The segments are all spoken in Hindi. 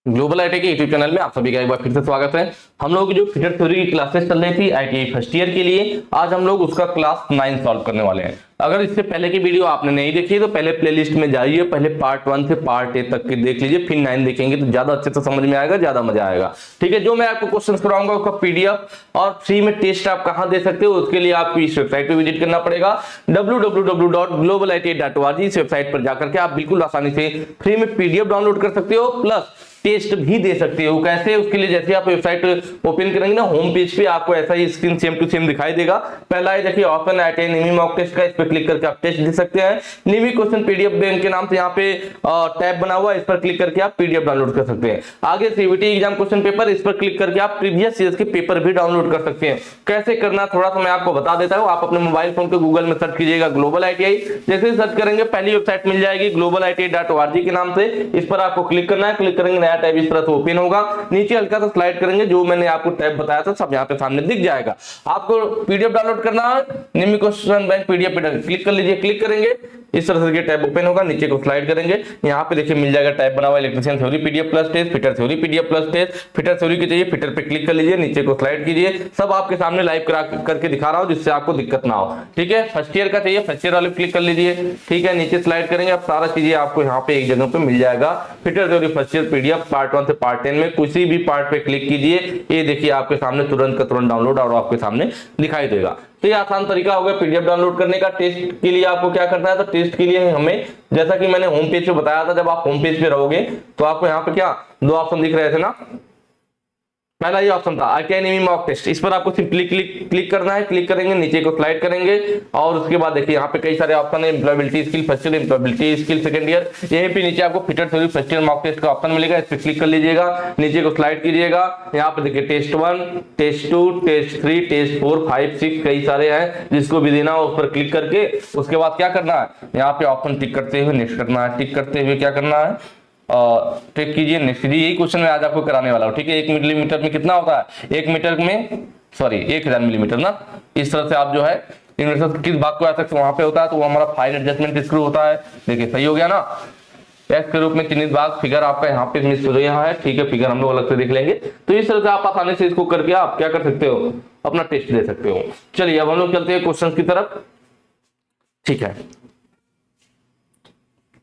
ग्लोबल आईटी के यूट्यूब चैनल में आप सभी का एक बार फिर से स्वागत है। हम लोग जो फिटर थ्योरी की क्लासेस चल रही थी आईटीआई फर्स्ट ईयर के लिए, आज हम लोग उसका क्लास 9 सॉल्व करने वाले हैं। अगर इससे पहले की वीडियो आपने नहीं देखी तो पहले प्लेलिस्ट में जाइए, पहले पार्ट 1 से पार्ट 8 तक की देख लीजिए, फिर 9 देखेंगे तो ज्यादा अच्छे से समझ में आएगा, ज्यादा मजा आएगा। ठीक है, जो मैं आपको क्वेश्चन कराऊंगा उसका पीडीएफ और फ्री में टेस्ट आप कहां दे सकते हो, उसके लिए आपको इस वेबसाइट पे विजिट करना पड़ेगा www.globalitit.org। इस वेबसाइट पर जाकर के आप बिल्कुल आसानी से फ्री में पीडीएफ डाउनलोड कर सकते हो, प्लस टेस्ट भी दे सकते हो। कैसे, उसके लिए जैसे आप वेबसाइट ओपन करेंगे ना, होम पेज पे आपको ऐसा ही स्क्रीन सेम टू सेम दिखाई देगा। पहला है देखिए ऑप्शन आईटीआई निमी मॉक टेस्ट का, इस पे क्लिक करके आप टेस्ट दे सकते हैं। निमी क्वेश्चन पीडीएफ बैंक के नाम से यहाँ पे टैब बना हुआ है, इस पर क्लिक करके आप पीडीएफ डाउनलोड कर सकते हैं। आगे सीवीटी एग्जाम क्वेश्चन पेपर, इस पर क्लिक करके आप प्रीवियस ईयर के पेपर भी डाउनलोड कर सकते हैं। कैसे करना थोड़ा सा मैं आपको बता देता हूँ। आप अपने मोबाइल फोन को गूगल में सर्च कीजिएगा ग्लोबल आईटीआई, जैसे सर्च करेंगे पहली वेबसाइट मिल जाएगी globalitit.org के नाम से। इस पर आपको क्लिक करना है, क्लिक करेंगे नया टैब इस तरह से ओपन होगा। नीचे हल्का सा स्लाइड करेंगे, जो मैंने आपको टैब बताया था सब यहाँ पे सामने दिख जाएगा। आपको पीडीएफ डाउनलोड करना है, निमी क्वेश्चन बैंक पीडीएफ पे क्लिक कर लीजिए। क्लिक करेंगे इस तरह से टैब ओपन होगा, नीचे को स्लाइड करेंगे, यहाँ पे देखिए मिल जाएगा टैब बना हुआ electrician theory PDF plus test, fitter theory PDF plus test. Fitter theory की चाहिए फिटर पे क्लिक कर लीजिए, नीचे को स्लाइड कीजिए। सब आपके सामने लाइव करके दिखा रहा हूँ जिससे आपको दिक्कत ना हो। ठीक है, फर्स्ट ईयर का चाहिए फर्स्ट ईयर वाले क्लिक कर लीजिए। ठीक है, नीचे स्लाइड करेंगे, अब सारा चीजें आपको यहाँ पे एक जगह पे मिल जाएगा। Fitter theory first year PDF part 1 से पार्ट 10 में किसी भी पार्ट पे क्लिक कीजिए, ये देखिए आपके सामने तुरंत का तुरंत डाउनलोड और आपके सामने दिखाई देगा। तो ये आसान तरीका हो गया पीडीएफ डाउनलोड करने का। टेस्ट के लिए आपको क्या करना है, तो टेस्ट के लिए हमें, जैसा कि मैंने होम पेज पे बताया था, जब आप होम पेज पे रहोगे तो आपको यहाँ पे क्या दो ऑप्शन दिख रहे थे ना। पहला ये ऑप्शन था आईटीआई निमी मॉक टेस्ट, इस पर आपको सिंपली क्लिक करना है। क्लिक करेंगे, नीचे को स्लाइड करेंगे और उसके बाद देखिए यहाँ पे कई सारे ऑप्शन है। Employability skill first year, employability skill second year, यहीं पे नीचे आपको fitter theory first year mock test का ऑप्शन मिलेगा, इस पर क्लिक कर लीजिएगा। नीचे को स्लाइड कीजिएगा, यहाँ पे देखिए टेस्ट 1, टेस्ट 2, टेस्ट 3, टेस्ट 4, 5, 6 कई सारे हैं, जिसको भी देना हो उस पर क्लिक करके उसके बाद क्या करना है, यहाँ पे ऑप्शन टिक करते हुए नेक्स्ट करना है। टिक करते हुए क्या करना है, टिक कीजिए नेक्स्ट कीजिए। यही क्वेश्चन मैं आज आपको कराने वाला हूँ। ठीक है, 1 मिलीमीटर में कितना होता है, 1 मीटर में सॉरी 1000 मिलीमीटर ना। इस तरह से आप जो है इन्वर्टर किस भाग को आ सकते वहां पे होता है, तो वो हमारा फाइन एडजस्टमेंट स्क्रू होता है। देखिए सही हो गया ना। एक्स के रूप में चिन्हित भाग फिगर आपका यहाँ पे मिस हो यहाँ है। ठीक है, फिगर हम लोग अलग से देख लेंगे। तो इस तरह से आप आसानी से इसको करके आप क्या कर सकते हो, अपना टेस्ट दे सकते हो। चलिए अब हम लोग चलते हैं क्वेश्चन की तरफ। ठीक है,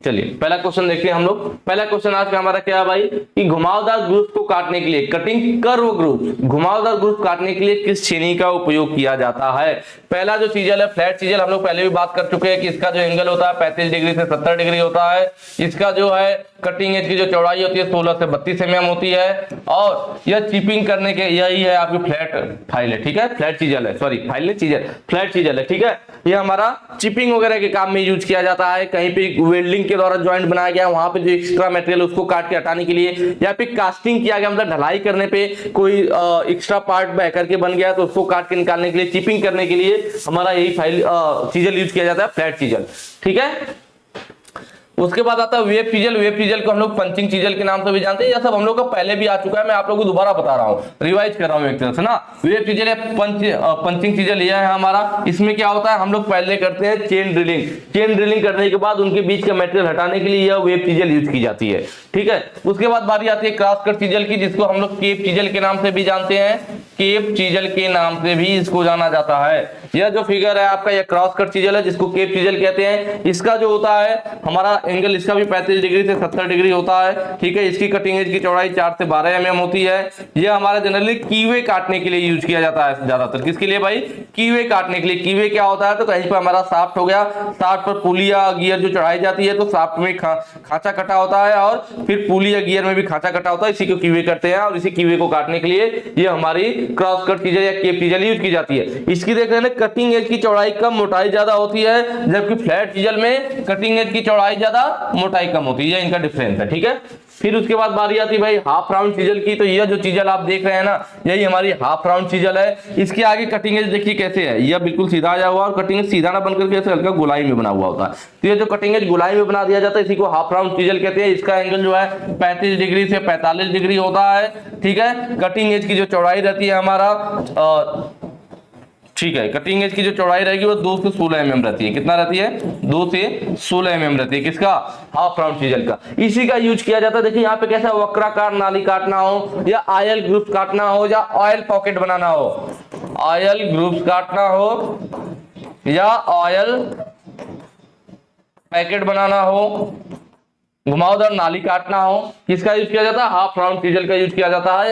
चलिए पहला क्वेश्चन देखते हैं हम लोग। पहला क्वेश्चन आज का हमारा क्या है भाई, कि घुमावदार ग्रुप को काटने के लिए, कटिंग कर्व ग्रुप, घुमावदार ग्रुप काटने के लिए किस श्रेणी का उपयोग किया जाता है। पहला जो चीजल है फ्लैट चीजल, हम लोग पहले भी बात कर चुके हैं कि इसका जो एंगल होता है 35 डिग्री से 70 डिग्री होता है। इसका जो है कटिंग एज की जो चौड़ाई होती है 16 से 32 mm होती है, और यह चिपिंग करने के, यही है आपकी फ्लैट फाइल है। ठीक है, फ्लैट चीजल है, सॉरी फाइल नहीं चीजल, फ्लैट चीजल है। ठीक है, यह हमारा चिपिंग वगैरह के काम में यूज किया जाता है। कहीं पे वेल्डिंग के द्वारा ज्वाइंट बनाया गया, वहां पे जो एक्स्ट्रा मटेरियल उसको काट के हटाने के लिए, या फिर कास्टिंग किया गया, मतलब ढलाई करने पे कोई एक्स्ट्रा पार्ट बह करके बन गया तो उसको काट के निकालने के लिए, चिपिंग करने के लिए हमारा यही फाइल चीजल यूज किया जाता है, फ्लैट चीजल। ठीक है, उसके बाद आता है वेब चीजल। वेब चीजल को हम लोग पंचिंग चीजल के नाम से भी जानते हैं। यह सब हम लोग का पहले भी आ चुका है, मैं आप लोगों को दोबारा बता रहा हूँ, रिवाइज कर रहा हूँ एक तरह से ना। वेब चीजल या पंचिंग चीजल यह है हमारा। इसमें क्या होता है, हम लोग पहले करते हैं चेन ड्रिलिंग। चेन ड्रिलिंग करने के बाद उनके बीच का मटेरियल हटाने के लिए यह वेब चीजल यूज की जाती है। ठीक है, उसके बाद बारी आती है क्रॉस कट चीजल की, जिसको हम लोग केप चीजल के नाम से भी जानते हैं। केप चीजल के नाम से भी इसको जाना जाता है। यह जो फिगर है आपका, यह क्रॉस कट चीजल है, जिसको केप चीजल कहते हैं। इसका जो होता है हमारा एंगल, इसका भी 35 डिग्री से 70 डिग्री होता है। ठीक है, इसकी कटिंग एज की चौड़ाई 4 से 12 mm होती है। यह हमारा जनरली कीवे काटने के लिए यूज किया जाता है ज्यादातर। किसके लिए भाई, कीवे काटने के लिए। कीवे क्या होता है, तो कहीं पर हमारा साफ्ट हो गया, साफ्ट पर पुली या गियर जो चढ़ाई जाती है, तो साफ्ट में खांचा कटा होता है और फिर पुली या गियर में भी खांचा कटा होता है, इसी को कीवे करते हैं। और इसी कीवे को काटने के लिए ये हमारी क्रॉस कट चीजल या केप चीजल यूज की जाती है। इसकी देख रहे हैं कटिंग एज की चौड़ाई कम, मोटाई ज्यादा होती है, जबकि फ्लैट चीजल में कटिंग एज की चौड़ाई ज्यादा, मोटाई कम होती है। इनका डिफरेंस है। ठीक है, फिर उसके बाद बारी आती है भाई हाफ राउंड चीजल की। तो यह जो चीजल आप देख रहे हैं ना, यही हमारी हाफ राउंड चीजल है। इसके आगे कटिंग एज देखिए कैसे है, यह बिल्कुल सीधा आया हुआ, और कटिंग एज सीधा ना बनकर के ऐसे हल्का गोलाई में बना हुआ होता है। तो ये जो कटिंग एज गोलाई में बना दिया जाता है, इसी को हाफ राउंड चीजल कहते हैं। इसका एंगल जो है 35 डिग्री से 45 डिग्री होता है। ठीक है, कटिंग एज की जो चौड़ाई रहती है हमारा ठीक है, कटिंग एज की जो चौड़ाई रहेगी वो 2 से 16 mm रहती है। कितना रहती है? 2 से 16 mm रहती है। किसका? हाफ राउंड चीजल का। इसी का यूज किया जाता है। देखिए यहाँ पे कैसा वक्राकार नाली काटना हो, या ऑयल ग्रुप्स काटना हो, या ऑयल पॉकेट बनाना हो, ऑयल ग्रुप्स काटना हो या ऑयल पैकेट बनाना हो, घुमावदार नाली काटना हो, किसका यूज किया जाता है? हाफ राउंड चीजल का यूज किया जाता है।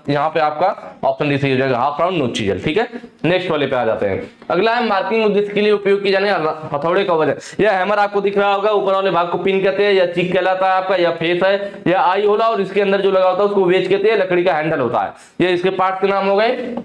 यहाँ पे आपका ऑप्शन डी सही हो जाएगा, हाफ राउंड नोच चीजल। ठीक है, नेक्स्ट वाले पे आ जाते हैं। अगला है मार्किंग उद्देश्य के लिए उपयोग की जाने हथौड़े का वजन। यह हैमर आपको दिख रहा होगा, ऊपर वाले भाग को पिन कहते हैं, या चिक कहलाता है आपका, या फेस है, या आई होला, और इसके अंदर जो लगा होता है उसको वेज कहते हैं, लकड़ी का हैंडल होता है। ये इसके पार्ट के नाम हो गए।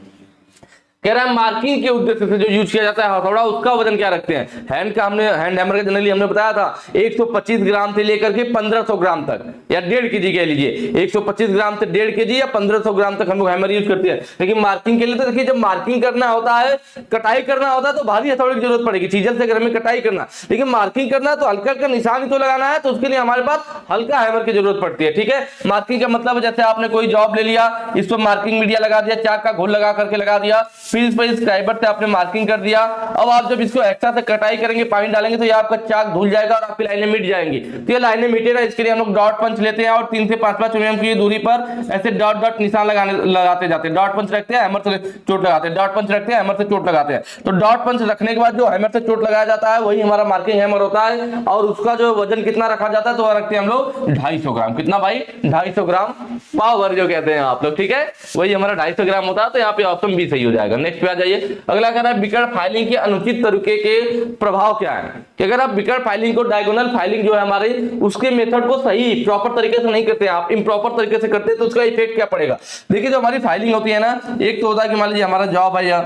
कह रहा है मार्किंग के उद्देश्य से जो यूज किया जाता है हथौड़ा, उसका वजन क्या रखते हैं? हैंड हैमर का जनरली हमने बताया था 125 ग्राम से लेकर के 1500 ग्राम तक, या 1.5 kg कह लीजिए। 125 ग्राम से 1.5 kg या 1500 ग्राम तक हम लोग हैमर यूज करते हैं। लेकिन मार्किंग के लिए तो देखिए, जब मार्किंग करना होता है, कटाई करना होता है, तो भारी हथौड़े की जरूरत पड़ेगी। चीजल से अगर हमें कटाई करना, लेकिन मार्किंग करना है तो हल्का हल्का निशान ही तो लगाना है, तो उसके लिए हमारे पास हल्का हैमर की जरूरत पड़ती है। ठीक है, मार्किंग का मतलब जैसे आपने कोई जॉब ले लिया, इस पर मार्किंग मीडिया लगा दिया, चाक का घोल लगा करके लगा दिया, फिर इस पर इस से आपने मार्किंग कर दिया। अब आप जब इसको एक्स्ट्रा से कटाई करेंगे, पानी डालेंगे, तो ये आपका चाक धुल जाएगा और आपकी लाइनें मिट जाएंगी। तो ये लाइनें मिटे ना, इसके लिए हम लोग डॉट पंच लेते हैं और 3 से 5 mm की दूरी पर ऐसे डॉट डॉट निशान लगाते जाते हैं। डॉट पंच रखते हैं, हैमर से चोट लगाते हैं, डॉट पंच रखते हैं, हैमर से चोट लगाते हैं। तो डॉट पंच रखने के बाद जो हैमर से चोट लगाया जाता है वही हमारा मार्किंग हैमर होता है। और उसका जो वजन कितना रखा जाता है, तो रखते हैं हम लोग 250 ग्राम। कितना भाई? 250 ग्राम पावर जो कहते हैं आप लोग। ठीक है, वही हमारा 250 ग्राम होता है। तो यहाँ पे ऑप्शन बी सही हो जाएगा। नेक्स्ट पे आ जाइए। अगला कह रहा है बिकट फाइलिंग के अनुचित तरीके के प्रभाव क्या है? कि अगर आप बिकट फाइलिंग को, डायगोनल फाइलिंग जो है हमारे, उसके मेथड को सही प्रॉपर तरीके से नहीं करते, आप इम्प्रॉपर तरीके से करते हैं, तो उसका इफेक्ट क्या पड़ेगा? देखिए, जो हमारी फाइलिंग होती है ना, एक तो होता है कि मान लीजिए हमारा जॉब है, या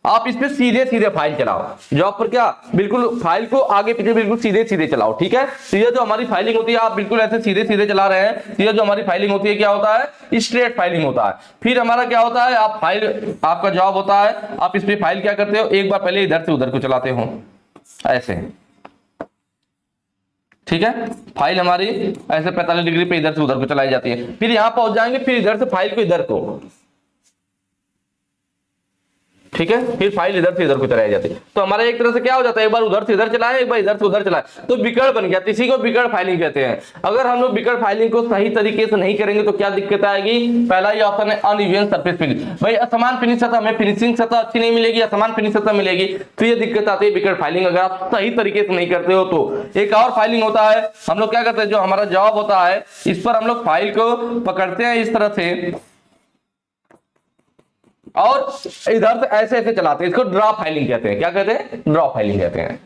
आप इस पे सीधे सीधे फाइल चलाओ। जॉब पर क्या बिल्कुल फाइल को आगे पीछे बिल्कुल सीधे सीधे चलाओ। ठीक है, तो ये जो हमारी फाइलिंग होती है, आप बिल्कुल ऐसे सीधे सीधे चला रहे हैं। ये जो हमारी फाइलिंग होती है, क्या होता है? स्ट्रेट फाइलिंग होता है। फिर हमारा क्या होता है? आप फाइल, आपका जॉब होता है, आप इस पे फाइल क्या करते हो? एक बार पहले इधर से उधर को चलाते हो, ऐसे। ठीक है, फाइल हमारी ऐसे 45 डिग्री पे इधर से उधर को चलाई जाती है। फिर यहां पहुंच जाएंगे, फिर इधर से फाइल को इधर को, ठीक है, फिर फाइल इधर से इधर को चलाई जाती है। तो हमारा एक तरह से क्या हो जाता है? एक बार उधर से इधर चलाए, एक बार इधर से उधर चलाए, तो बिकट बन गया। इसी को बिकट फाइलिंग कहते हैं। अगर हम लोग बिकट फाइलिंग को सही तरीके से नहीं करेंगे तो क्या दिक्कत आएगी? पहला ही ऑप्शन है अनइवन सरफेस फिनिश। भाई असमान फिनिश सतह, हमें फिनिशिंग सतह अच्छी नहीं मिलेगी, असमान फिनिश सतह मिलेगी, तो ये दिक्कत आती है बिकट फाइलिंग अगर आप सही तरीके से नहीं करते हो तो। एक और फाइलिंग होता है, हम लोग क्या करते हैं, जो हमारा जॉब होता है, इस पर हम लोग फाइल को पकड़ते हैं इस तरह से, और इधर से ऐसे ऐसे चलाते हैं। इसको ड्रॉ फाइलिंग कहते हैं। क्या कहते हैं? ड्रॉ फाइलिंग कहते हैं।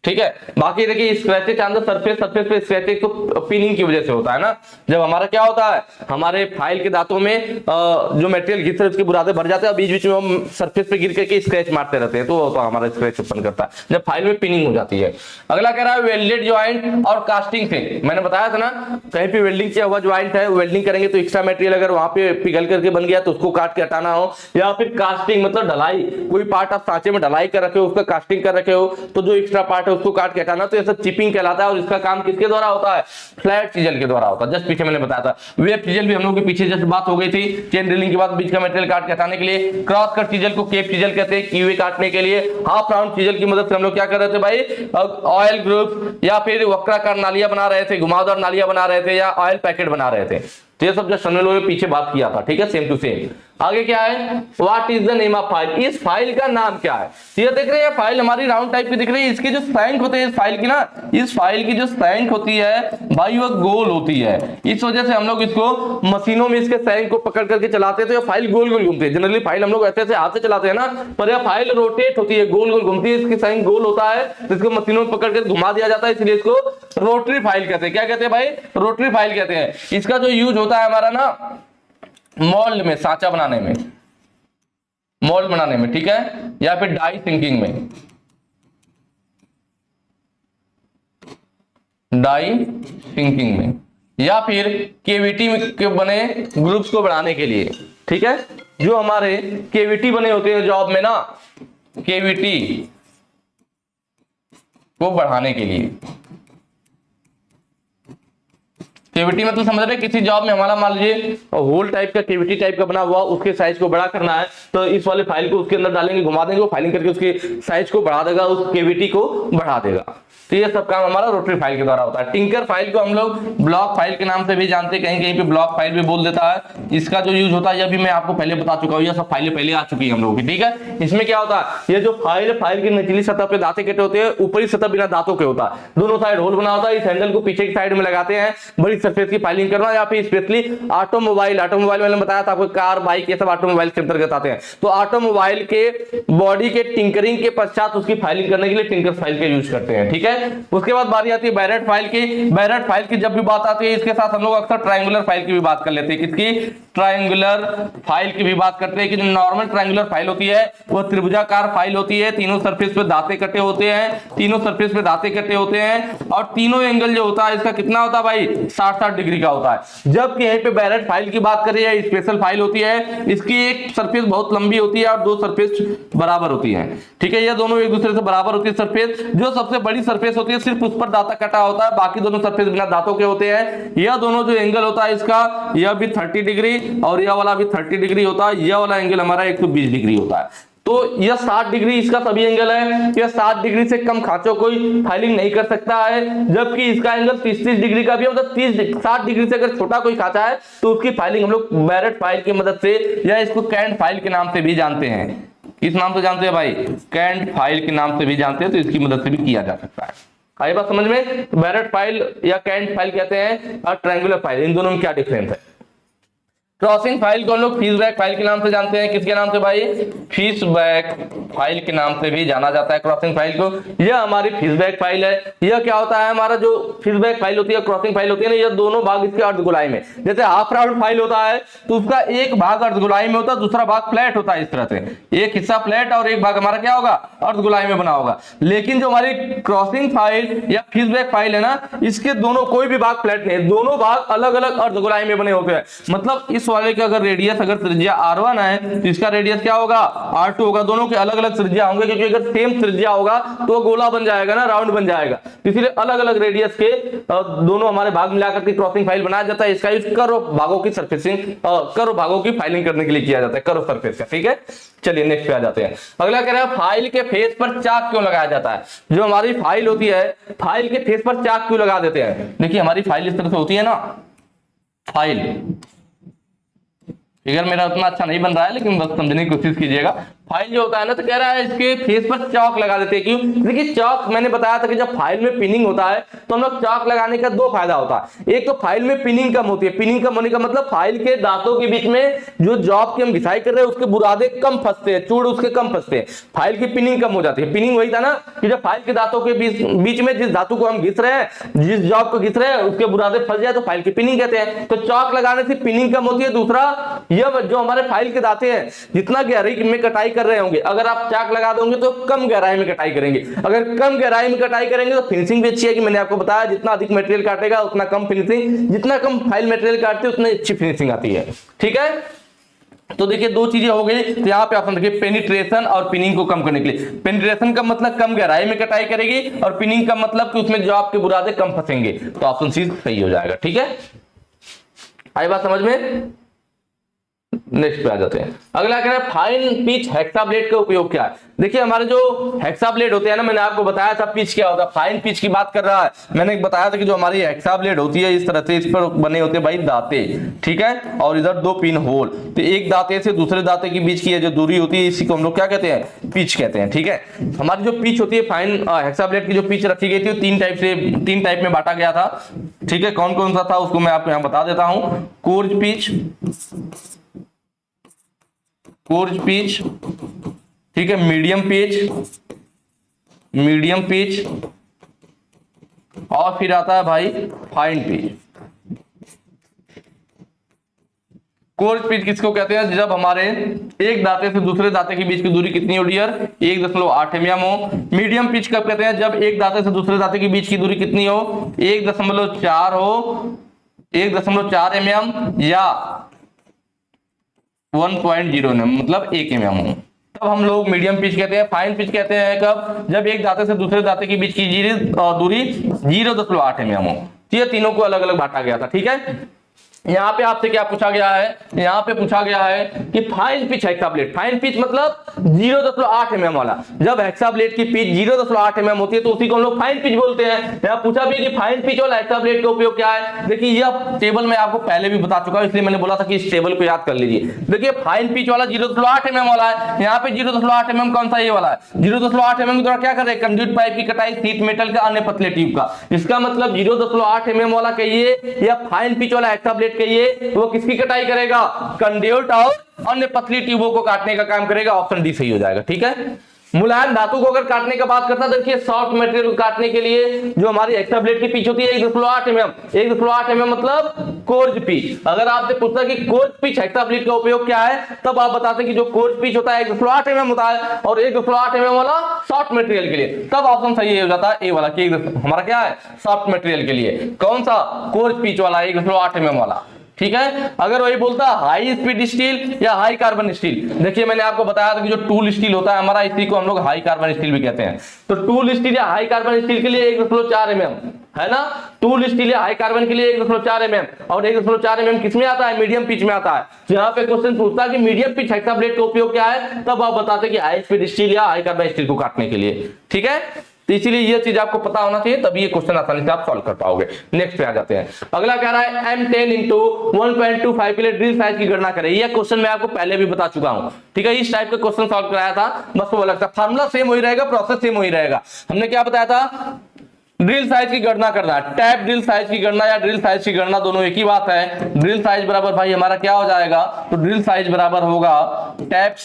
ठीक है, बाकी देखिए स्क्रैचेज ऑन द सरफेस पे स्क्रैचेज तो पिनिंग की वजह से होता है ना। जब हमारा क्या होता है, हमारे फाइल के दांतों में जो मटेरियल घिस है उसके बुरादे भर जाते हैं, और बीच बीच में हम सरफेस पे गिर करके स्क्रैच मारते रहते हैं, तो हमारा स्क्रैच उत्पन्न करता है जब फाइल में पिनिंग हो जाती है। अगला कह रहा है वेल्डेड ज्वाइंट और कास्टिंग से। मैंने बताया था ना, कहीं पे वेल्डिंग किया हुआ ज्वाइंट है, वेल्डिंग करेंगे तो एक्स्ट्रा मटेरियल अगर वहां पे पिघल करके बन गया तो उसको काट के हटाना हो, या फिर कास्टिंग मतलब ढलाई, कोई पार्ट आप सांचे में ढलाई कर रखे हो, उसका कास्टिंग कर रखे हो, तो जो एक्स्ट्रा पार्ट है उसको काट के हटाना, तो ये सब चिपिंग कहलाता है। और इसका काम किसके द्वारा होता है? फ्लैट चीजल के द्वारा होता है। जस्ट पीछे मैंने बताया था। वेब चीजल भी हम लोग के पीछे जस्ट बात हो गई थी, चेन ड्रिलिंग के बाद बीच का मटेरियल काट के हटाने के लिए। क्रॉस कट चीजल को केप चीजल कहते हैं, कीवे काटने के लिए। हाफ राउंड चीजल की मदद से हम लोग क्या कर रहे थे भाई? ऑयल ग्रुप या फिर वक्राकार नालियां बना रहे थे, घुमावदार नालियां बना रहे थे, या ऑयल पैकेट बना रहे थे। तो ये सब जो हम लोगों ने पीछे बात किया था। ठीक है, सेम टू सेम। आगे क्या है? What is the name of file? इस फाइल का नाम क्या है? ये देख रहे हैं, फाइल हमारी राउंड टाइप की दिख रही है। इसके जो सैंक होते हैं इस फाइल की ना, इस फाइल की जो सैंक होती है भाई वो गोल होती है। इस वजह से हम लोग इसको मशीनों में इसके सैंक को पकड़ करके चलाते हैं, तो ये फाइल गोल गोल घूमती है। जनरली फाइल हम लोग ऐसे ऐसे हाथ से चलाते हैं ना, पर यह फाइल रोटेट होती है, गोल गोल घूमती है। इसकी सैंक गोल होता है, तो इसको मशीनों में पकड़ कर घुमा दिया जाता है, इसलिए इसको रोटरी फाइल कहते हैं। क्या कहते हैं भाई? रोटरी फाइल कहते हैं। इसका जो यूज होता है हमारा ना, मोल्ड में, सांचा बनाने में, मोल्ड बनाने में, ठीक है, या फिर डाई सिंकिंग में, डाई सिंकिंग में, या फिर केविटी के बने ग्रुप्स को बढ़ाने के लिए। ठीक है, जो हमारे केविटी बने होते हैं जॉब में ना, केविटी को बढ़ाने के लिए, केविटी मतलब समझ रहे, किसी जॉब में हमारा मान लीजिए होल टाइप का केविटी टाइप का बना हुआ, उसके साइज को बड़ा करना है तो इस वाले फाइल को उसके अंदर डालेंगे, घुमा देंगे, वो फाइलिंग करके उसके साइज को बढ़ा देगा, उस केविटी को बढ़ा देगा। तो ये सब काम हमारा रोटरी फाइल के द्वारा होता है। टिंकर फाइल को हम लोग ब्लॉक फाइल के नाम से भी जानते हैं, कहीं कहीं पे ब्लॉक फाइल भी बोल देता है। इसका जो यूज होता है यह भी मैं आपको पहले बता चुका हूँ, ये सब फाइलें पहले आ चुकी है हम लोगों की, ठीक है। इसमें क्या होता है, ये जो फाइल की निचली सतह पे दांतें कटे होते हैं, ऊपरी सतह बिना दांतों के होता है, दोनों साइड होल बना होता है। इस हैंडल को पीछे की साइड में लगाते हैं बड़ी सरफेस की फाइलिंग करना, या फिर स्पेशली ऑटोमोबाइल मैंने बताया था आपको, कार बाइक ये सब ऑटोमोबाइल के अंतर्गत आते हैं। तो ऑटोमोबाइल के बॉडी के टिंकरिंग के पश्चात उसकी फाइलिंग करने के लिए टिंकर फाइल का यूज करते हैं, ठीक है। उसके बाद बारी आती है बैरेट फाइल की। बैरेट फाइल की जब भी बात आती है, इसके साथ हम लोग अक्सर ट्रायंगुलर फाइल की भी बात कर लेते हैं। किसकी? ट्रायंगुलर फाइल की भी बात करते हैं कि जो नॉर्मल ट्रायंगुलर फाइल होती है वो त्रिभुजाकार फाइल होती है, तीनों सरफेस पे दांते कटे होते हैं, तीनों सरफेस पे दांते कटे होते हैं, और तीनों एंगल जो होता है इसका कितना होता है भाई, 60-60 डिग्री का होता है। जबकि यहीं पे बैरेट फाइल की बात करें, या स्पेशल फाइल होती है, इसकी एक सरफेस बहुत लंबी होती है और दो सरफेस बराबर होती है, ठीक है। ये दोनों एक दूसरे से बराबर होती है सरफेस। जो सबसे बड़ी सरफेस होती है सिर्फ उस पर दांता कटा होता है, बाकी दोनों सरफेस बिना दांतों के होते हैं। यह दोनों जो एंगल होता है इसका, यह भी 30 डिग्री और यह वाला भी 30 डिग्री होता है। यह वाला एंगल हमारा 120 डिग्री होता है। तो यह 60 डिग्री इसका सभी एंगल है। यह 60 डिग्री से कम खांचों कोई फाइलिंग नहीं कर सकता है, जबकि इसका एंगल 30 डिग्री का भी है। मतलब 60 डिग्री से अगर छोटा कोई खांचा है तो उसकी फाइलिंग हम लोग बैरेट फाइल की मदद से, या इसको कैंट फाइल के नाम से भी जानते हैं। किस नाम से जानते हैं भाई? कैंट फाइल के नाम से भी जानते हैं। तो इसकी मदद से भी किया जा सकता है। आई बात समझ में? बैरेट फाइल या कैंट फाइल कहते हैं और ट्रायंगुलर फाइल, इन दोनों में क्या डिफरेंस है? क्रॉसिंग फाइल को हम लोग फीसबैक फाइल के नाम से जानते हैं। किसके नाम से भाई? फीसबैक फाइल के नाम से भी जाना जाता है क्रॉसिंग फाइल को। यह हमारी फीसबैक फाइल है। यह क्या होता है, हमारा जो फीसबैक फाइल होती है, क्रॉसिंग फाइल होती है ना, यह दोनों भाग इसके अर्धगोलाई में, जैसे हाफ राउंड फाइल होता है तो उसका एक भाग अर्धगोलाई में होता है, दूसरा भाग फ्लैट होता है। इस तरह से एक हिस्सा फ्लैट और एक भाग हमारा क्या होगा, अर्धगोलाई में बना होगा। लेकिन जो हमारी क्रॉसिंग फाइल या फीसबैक फाइल है ना, इसके दोनों कोई भी भाग फ्लैट नहीं है, दोनों भाग अलग अलग अर्धगोलाई में बने होते हैं। मतलब इस वाले का अगर रेडियस, अगर त्रिज्या R1 है तो इसका रेडियस क्या होगा, R2 होगा। दोनों के अलग अलग त्रिज्या होंगे, क्योंकि अगर सेम त्रिज्या होगा तो गोला बन जाएगा ना, राउंड बन जाएगा। इसलिए अलग अलग रेडियस के दोनों हमारे भाग मिलाकर के क्रॉसिंग फाइल बनाया जाता है। इसका यूज कर्व भागों की सरफेसिंग, कर्व भागों की फाइलिंग करने के लिए किया जाता है, कर्व सरफेस का, ठीक है। चलिए नेक्स्ट पे आ जाते हैं। अगला कह रहा है फाइल के फेस पर चाक क्यों लगाया जाता है? जो हमारी फाइल होती है, फाइल के फेस पर चाक क्यों लगा देते हैं? देखिए हमारी फाइल इस तरह से होती है ना, फाइल, फिगर मेरा उतना अच्छा नहीं बन रहा है लेकिन बस समझने की कोशिश कीजिएगा। फाइल जो होता है ना, तो कह रहा है इसके फेस पर चौक लगा देते हैं। क्यों? देखिए चौक, मैंने बताया था कि जब फाइल में पिनिंग होता है तो हम लोग चौक लगाने का दो फायदा होता है। एक तो फाइल में पिनिंग कम होती है। पिनिंग कम होने का मतलब फाइल के दांतों के बीच में जो जॉब की हम घिसाई कर रहे हैं उसके बुरादे कम फंसते हैं, चूड़ उसके कम फंसते हैं, फाइल की पिनिंग कम हो जाती है। पिनिंग वही था ना कि जब फाइल के दांतों के बीच में जिस धातु को हम घिस रहे हैं, जिस जॉब को घिस रहे हैं, उसके बुरादे फंस जाए तो फाइल की पिनिंग कहते हैं। तो चौक लगाने से पिनिंग कम होती है। दूसरा, यह जो हमारे फाइल के दांते हैं जितना गहराई में कटाई कर रहे होंगे, अगर आप चाक लगा दोगे तो कम गहराई में कटाई करेंगे। अगर कम गहराई में कटाई करेंगे तो फिनिशिंग भी अच्छी है, कि मैंने आपको बताया जितना अधिक मटेरियल काटेगा उतना कम फिनिशिंग, जितना कम फाइल मटेरियल काटते उतनी अच्छी फिनिशिंग आती है, ठीक है। तो देखिए दो चीजें हो गई। तो यहाँ पे ऑप्शन देखिए, पेनिट्रेशन और पिनिंग को कम करने के लिए। पेनिट्रेशन का मतलब कम गहराई में कटाई करेगी, और पिनिंग का मतलब कि उसमें जो आपके बुरादे कम फंसेंगे। तो ऑप्शन सी सही हो जाएगा, ठीक है। आई बात समझ में? नेक्स्ट पे आ जाते हैं। अगला कह रहा है फाइन पिच हेक्सा ब्लेड का उपयोग क्या है? देखिए हमारे जो हेक्सा ब्लेड होते हैं ना, मैंने आपको बताया था पिच क्या होता है। फाइन पिच की बात कर रहा है, मैंने बताया था कि जो हमारी हेक्सा ब्लेड होती है इस तरह से, इस पर बने होते हैं भाई दांते, ठीक है, और इधर दो पिन होल। तो एक दांते से दूसरे दांते के बीच की जो दूरी होती है इसी को हम लोग क्या कहते हैं, पिच कहते हैं, ठीक है। हमारी जो पिच होती है फाइन हेक्सा ब्लेड की जो पिच रखी गई थी तीन टाइप में बांटा गया था, ठीक है। कौन कौन सा था उसको मैं आपको यहाँ बता देता हूं। कोर्ज पिच, ठीक है, मीडियम पिच, और फिर आता है भाई फाइन पिच। कोर्ज पिच किसको कहते हैं? जब हमारे एक दांते से दूसरे दांते के बीच की दूरी कितनी हो डियर? 1.8 mm हो। मीडियम पिच कब कहते हैं? जब एक दांते से दूसरे दांते के बीच की दूरी कितनी हो? 1.4 हो, 1.4 mm या 1.0 mm, मतलब 1 mm हो, तब हम लोग मीडियम पिच कहते हैं। फाइन पिच कहते हैं कब? जब एक दांते से दूसरे दांते के बीच की दूरी 0.8 mm हो, ये तीनों को अलग अलग बांटा गया था। ठीक है, यहाँ पे आपसे क्या पूछा गया है, यहाँ पे पूछा गया है कि फाइन पिच हेक्साब्लेड। फाइन पिच मतलब 0.8 mm वाला। जब हेक्साब्लेड की पिच 0.8 mm होती है तो उसी को हम लोग फाइन पिच बोलते हैं। यहाँ पूछा भी कि फाइन पिच वाला हेक्साब्लेड का उपयोग क्या है। देखिए यह टेबल मैं आपको पहले भी बता चुका हूं, इसलिए मैंने बोला था कि इस टेबल को याद कर लीजिए। देखिए फाइन पिच वाला 0.8 mm वाला है, यहाँ पे 0.8 mm कौन सा ये वाला है, 0.8 mm के द्वारा क्या कर रहे हैं, कंड्यूट पाइप की कटाई शीट मेटल का अन्य पतले ट्यूब का। इसका मतलब 0.8 mm वाला कहिए या फाइन पिच वाला हेक्साब्लेड कहिए, वो किसकी कटाई करेगा, कंड्यूट और अन्य पतली ट्यूबों को काटने का काम करेगा। ऑप्शन डी सही हो जाएगा। ठीक है, मुलायम धातु को अगर काटने का बात करता है, देखिए सॉफ्ट मटेरियल को काटने के लिए जो हमारी हेक्साब्लेड की पिच होती है 1.8 mm, 1.8 mm मतलब कोर्ज पिच। अगर आपसे पूछता कि कोर्ज पिच हेक्साब्लेड का उपयोग क्या है, तब आप बताते कि जो कोर्ज पिच होता है 1.8 mm होता है और 1.8 mm वाला सॉफ्ट मटेरियल के लिए, तब ऑप्शन सही हो जाता है ए वाला कि हमारा क्या है, सॉफ्ट मटेरियल के लिए कौन सा, कोर्ज पिच वाला 1.8 mm वाला। ठीक है, अगर वही बोलता हाई स्पीड स्टील या हाई कार्बन स्टील, देखिए मैंने आपको बताया था कि जो टूल स्टील होता है हमारा, इसी को हम लोग हाई कार्बन स्टील भी कहते हैं। तो टूल स्टील या हाई कार्बन स्टील के लिए 1.4 mm है ना, टूल स्टील या हाई कार्बन के लिए 1.4 mm, और 1.4 mm किसमें आता है, मीडियम पिच में आता है। तो यहाँ पे क्वेश्चन पूछता है कि मीडियम पिच हेक्साब्लेड का उपयोग क्या है, तब आप बताते कि हाई स्पीड स्टील या हाई कार्बन स्टील को काटने के लिए। ठीक है, तो इसीलिए ये चीज आपको पता होना चाहिए, तभी ये क्वेश्चन आसानी से आप सॉल्व कर पाओगे। नेक्स्ट पे आ जाते हैं। अगला कह रहा है M10 इंटू 1.25 के लिए ड्रिल साइज की गणना करें। ये क्वेश्चन मैं आपको पहले भी बता चुका हूं। ठीक है, इस टाइप का क्वेश्चन सॉल्व कराया था, बस वो अलग था, फार्मूला सेम वही रहेगा, प्रोसेस सेम वही रहेगा। हमने क्या बताया था, ड्रिल साइज की गणना करना, टैप ड्रिल साइज की गणना या ड्रिल साइज की गणना दोनों एक ही बात है। ड्रिल साइज बराबर भाई हमारा क्या हो जाएगा, तो ड्रिल साइज बराबर होगा टैप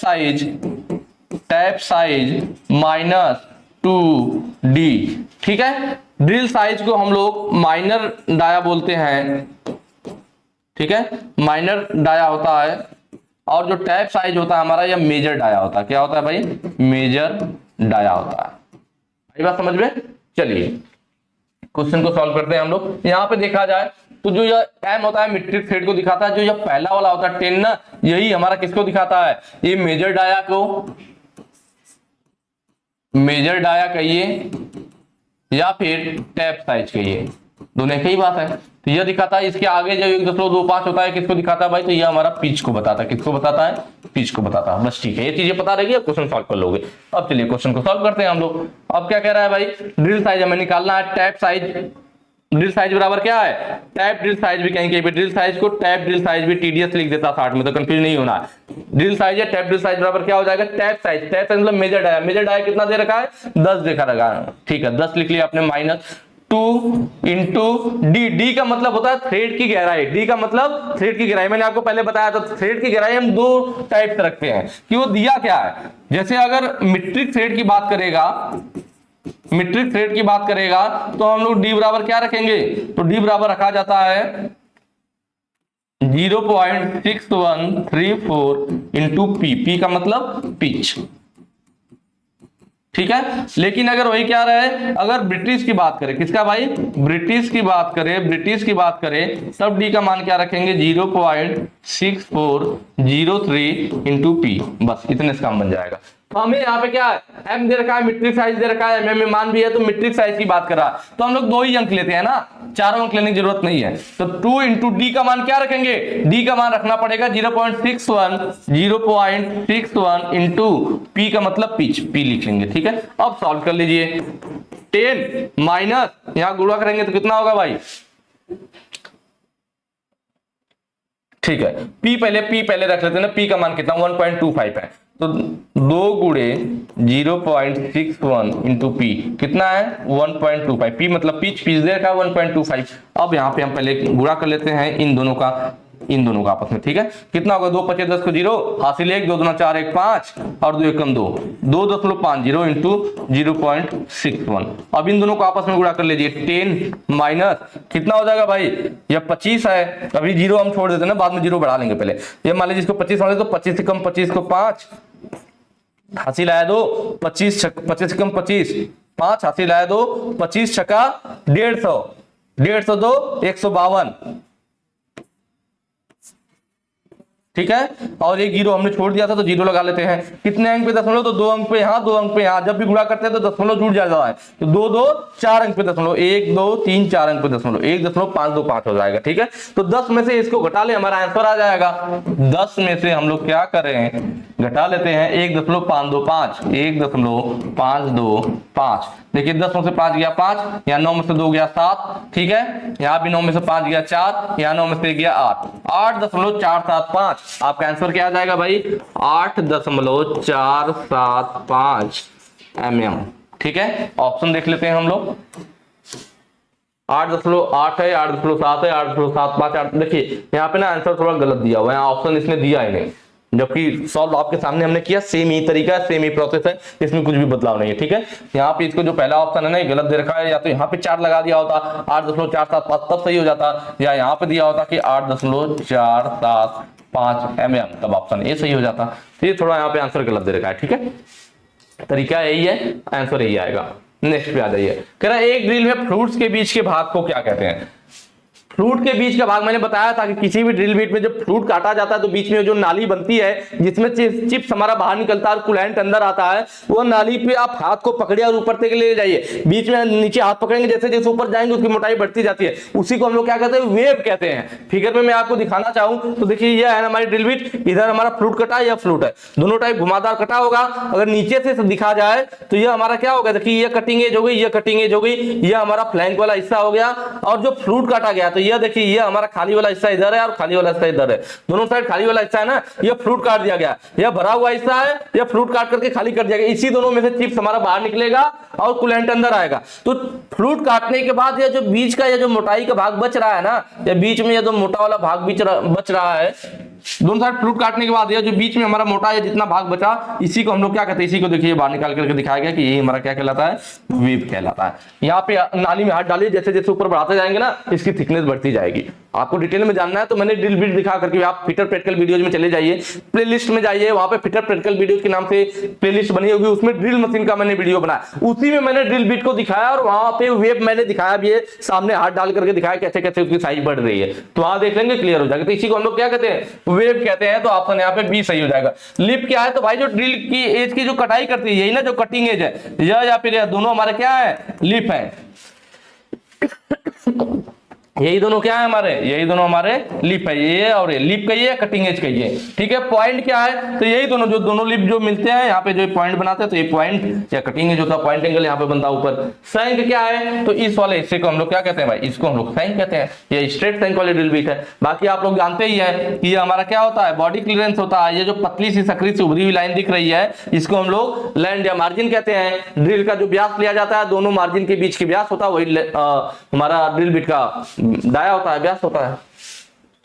साइज माइनस 2d। ठीक है, ड्रिल साइज को हम लोग माइनर डाया बोलते हैं। ठीक है, माइनर डाया होता है, और जो टैप साइज होता है हमारा, यह मेजर डाया होता है। क्या होता है भाई, मेजर डाया होता है। ये बात समझ में। चलिए क्वेश्चन को सॉल्व करते हैं हम लोग। यहां पे देखा जाए तो जो यह M होता है मीट्रिक थ्रेड को दिखाता है, जो यह पहला वाला होता है 10 ना, यही हमारा किसको दिखाता है, ये मेजर डाया को, मेजर डाया कहिए या फिर टैप साइज कहिए, दोनों एक ही बात है। तो यह दिखाता है, इसके आगे जो 1.25 होता है किसको दिखाता है भाई, तो यह हमारा पिच को बताता है। किसको बताता है, पिच को बताता है। बस ठीक है, ये चीजें पता रहेगी, अब क्वेश्चन सॉल्व कर लोगे। अब चलिए क्वेश्चन को सॉल्व करते हैं हम लोग। अब क्या कह रहा है भाई, ड्रिल साइज हमें निकालना है, टैप साइज, ड्रिल साइज बराबर क्या है, टैप ड्रिल साइज भी कहेंगे, ड्रिल साइज को टैप ड्रिल साइज भी TDS लिख देता 60 में, तो कंफ्यूज नहीं होना है। ड्रिल साइज या टैप ड्रिल साइज बराबर क्या हो जाएगा, टैप साइज, टैप साइज मतलब मेजर डाया, मेजर डाया कितना दे रखा है, 10 देखा रखा है। ठीक है, 10 लिख लिया आपने, माइनस 2 इंटू डी, डी का मतलब होता है थ्रेड की गहराई, डी का मतलब थ्रेड की गहराई। मैंने आपको पहले बताया था थ्रेड की गहराई हम 2 टाइप से रखते हैं कि वो दिया क्या है। जैसे अगर मीट्रिक थ्रेड की बात करेगा, मीट्रिक थ्रेड की बात करेगा तो हम लोग डी बराबर क्या रखेंगे, तो डी बराबर रखा जाता है 0.6134 इंटू पी, पी का मतलब पिच। ठीक है, लेकिन अगर वही क्या रहे, अगर ब्रिटिश की बात करें, किसका भाई, ब्रिटिश की बात करें, ब्रिटिश की बात करें, तब डी का मान क्या रखेंगे, 0.6403 इंटू पी, बस इतने से काम बन जाएगा। तो हमें यहाँ पे क्या है, एम दे रखा है, मीट्रिक साइज दे रखा है, एमएम में मान भी है, तो मीट्रिक साइज की बात कर रहा है, तो हम लोग 2 ही अंक लेते हैं ना, 4 अंक लेने की जरूरत नहीं है। तो 2 इंटू डी का मान क्या रखेंगे, डी का मान रखना पड़ेगा 0.61 इंटू पी का मतलब पिच, पी लिखेंगे। ठीक है, अब सॉल्व कर लीजिए। 10 माइनस यहां गुणा करेंगे तो कितना होगा भाई, ठीक है, पी पहले रख लेते हैं ना, पी का मान कितना 1.25 है, तो 2 गुणे 0.61 इंटू पी कितना है 1.25, पी मतलब पिच, पिच दे रखा है 1.25। अब यहाँ पे हम पहले गुणा कर लेते हैं इन दोनों का आपस में। ठीक है, कितना होगा, 2 5 10 को 0 हासिल 1, 2 दूना 4 1 5 और 2 1 2, 2.50 इंटू 0.61। अब इन दोनों को आपस में गुणा कर लीजिए। 10 माइनस कितना हो जाएगा भाई, यह 25 है, अभी 0 हम छोड़ देते हैं ना, बाद में 0 बढ़ा लेंगे। पहले ये मान लीजिए इसको 25 मान ले, तो 25 से कम 25 को 5 हासिल आया 2, 25 से कम 25 5 हासिल आया 2, 25 छक्का 150, 152 152। ठीक है, और एक जीरो हमने छोड़ दिया था तो जीरो लगा लेते हैं। कितने अंक पे दशमलव, तो 2 अंक पे यहाँ, 2 अंक पे यहाँ। जब भी गुणा करते हैं तो दशमलव जुड़ जाता है, तो 2 2 4 अंक पे दशमलव, 1 2 3 4 अंक पे दशमलव, 1.525 हो जाएगा। ठीक है, तो 10 में से इसको घटा ले, हमारा आंसर आ जाएगा। 10 में से हम लोग क्या कर रहे हैं, घटा लेते हैं 1.525, 1.525। देखिए 10 में से 5 गया 5, यहाँ 9 में से 2 गया 7, ठीक है, यहाँ भी 9 में से 5 गया 4, यहाँ 9 में से गया 8, 8.475। आपका आंसर क्या आ जाएगा भाई, 8.475 mm। ठीक है, ऑप्शन देख लेते हैं हम लोग। 8.8 है, 8.7 है, 8.75। देखिए यहाँ पे ना आंसर थोड़ा गलत दिया हुआ है, ऑप्शन इसने दिया ही नहीं, जबकि सॉल्व आपके सामने हमने किया। सेम ही तरीका है, सेम ही प्रोसेस है, इसमें कुछ भी बदलाव नहीं है। ठीक है, यहाँ पे इसको जो पहला ऑप्शन है ना, ये गलत दे रखा है। या तो यहाँ पे 4 लगा दिया होता 8.475, तब सही हो जाता, या यहाँ पे दिया होता कि 8.475 mm, तब ऑप्शन ए सही हो जाता। तो ये थोड़ा यहाँ पे आंसर गलत दे रखा है। ठीक है, तरीका यही है, आंसर यही आएगा। नेक्स्ट पे आ जाइए, कह रहा है एक ड्रिल में फ्रूट्स के बीच के भाग को क्या कहते हैं। फ्रूट के बीच का भाग मैंने बताया था कि किसी भी ड्रिल बीट में जब फ्रूट काटा जाता है तो बीच में जो नाली बनती है जिसमें चिप्स हमारा बाहर निकलता है और कूलेंट अंदर आता है, वो नाली पे आप हाथ को पकड़िए और ऊपर तक ले जाइए। बीच में नीचे हाथ पकड़ेंगे, जैसे जैसे ऊपर जाएंगे उसकी मोटाई बढ़ती जाती है, उसी को हम लोग क्या कहते हैं, वेव कहते हैं। फिगर में मैं आपको दिखाना चाहूं तो देखिए ये है हमारी ड्रिल बीट, इधर हमारा फ्रूट कटा है, यह फ्रूट है, दोनों टाइप घुमावदार कटा होगा। अगर नीचे से दिखा जाए तो यह हमारा क्या होगा, देखिए ये कटिंग एज हो गई, ये कटिंग एज हो गई, यह हमारा फ्लैंक वाला हिस्सा हो गया। और जो फ्रूट काटा गया तो यह देखिए ये हमारा खाली वाला हिस्सा इधर है और खाली वाला हिस्सा इधर है, दोनों साइड खाली वाला हिस्सा है ना, ये फ्रूट काट दिया गया, यह भरा हुआ हिस्सा है, यह फ्रूट काट करके खाली कर दिया गया। इसी दोनों में से चिप्स हमारा बाहर निकलेगा और कूलेंट अंदर आएगा। तो फ्रूट काटने के बाद ये जो बीच का, ये जो मोटाई का भाग बच रहा है ना, या बीच में ये जो मोटा वाला भाग बच रहा है, दोनों साइड फ्रूट काटने के बाद ये जो बीच में हमारा मोटा है जितना भाग बचा, इसी को हम लोग क्या कहते हैं, इसी को देखिए बाहर निकाल करके दिखाया गया कि ये हमारा क्या कहलाता है, वेव कहलाता है। यहाँ पे नाली में हाथ डालिए, जैसे जैसे ऊपर बढ़ाते जाएंगे ना इसकी थिकनेस बढ़ती जाएगी। आपको डिटेल में जानना है तो मैंने ड्रिल बीट दिखा करके, आप फिटर प्रैक्टिकल वीडियोज में चले जाइए, प्लेलिस्ट में जाइए, वहां पे फिटर प्रैक्टिकल वीडियोज के नाम से प्लेलिस्ट बनी होगी, उसमें ड्रिल मशीन का मैंने वीडियो बनाया, उसी में मैंने ड्रिल बीट को दिखाया और वहां पे वेव मैंने दिखाया भी है, सामने हाथ डाल करके दिखाया कैसे कैसे उसकी साइज बढ़ रही है। तो वहां देख लेंगे, क्लियर हो जाएगा। तो इसी को हम लोग क्या कहते हैं, वेव कहते हैं। तो ऑप्शन यहाँ पे बी सही हो जाएगा। लिप क्या है, तो भाई जो ड्रिल की एज की जो कटाई करती है, यही ना जो कटिंग एज है, या फिर यह दोनों हमारे क्या है, लिप है। यही दोनों क्या है हमारे, यही दोनों हमारे लिप है, ये और ये लिप कहिए, कटिंग एज कहिए। ठीक है, पॉइंट क्या है, तो यही दोनों जो दोनों लिप जो मिलते हैं यहाँ पे जो पॉइंट बनाते हैं, तो ये पॉइंट या कटिंग एज होता है, पॉइंट एंगल यहाँ पे बनता है ऊपर। सैंक क्या है, तो इस वाले हिस्से को हम लोग क्या कहते हैं भाई, इसको हम लोग सैंक कहते हैं। ये स्ट्रेट सैंक वाली ड्रिल बीट है। बाकी आप लोग जानते ही है कि ये हमारा क्या होता है, बॉडी क्लियरेंस होता है। ये जो पतली सी सकरी सी उभरी हुई लाइन दिख रही है, इसको हम लोग लैंड या मार्जिन कहते हैं। ड्रिल का जो व्यास लिया जाता है, दोनों मार्जिन के बीच के व्यास होता है, वही हमारा ड्रिल बीट का डाया होता है, व्यास होता है।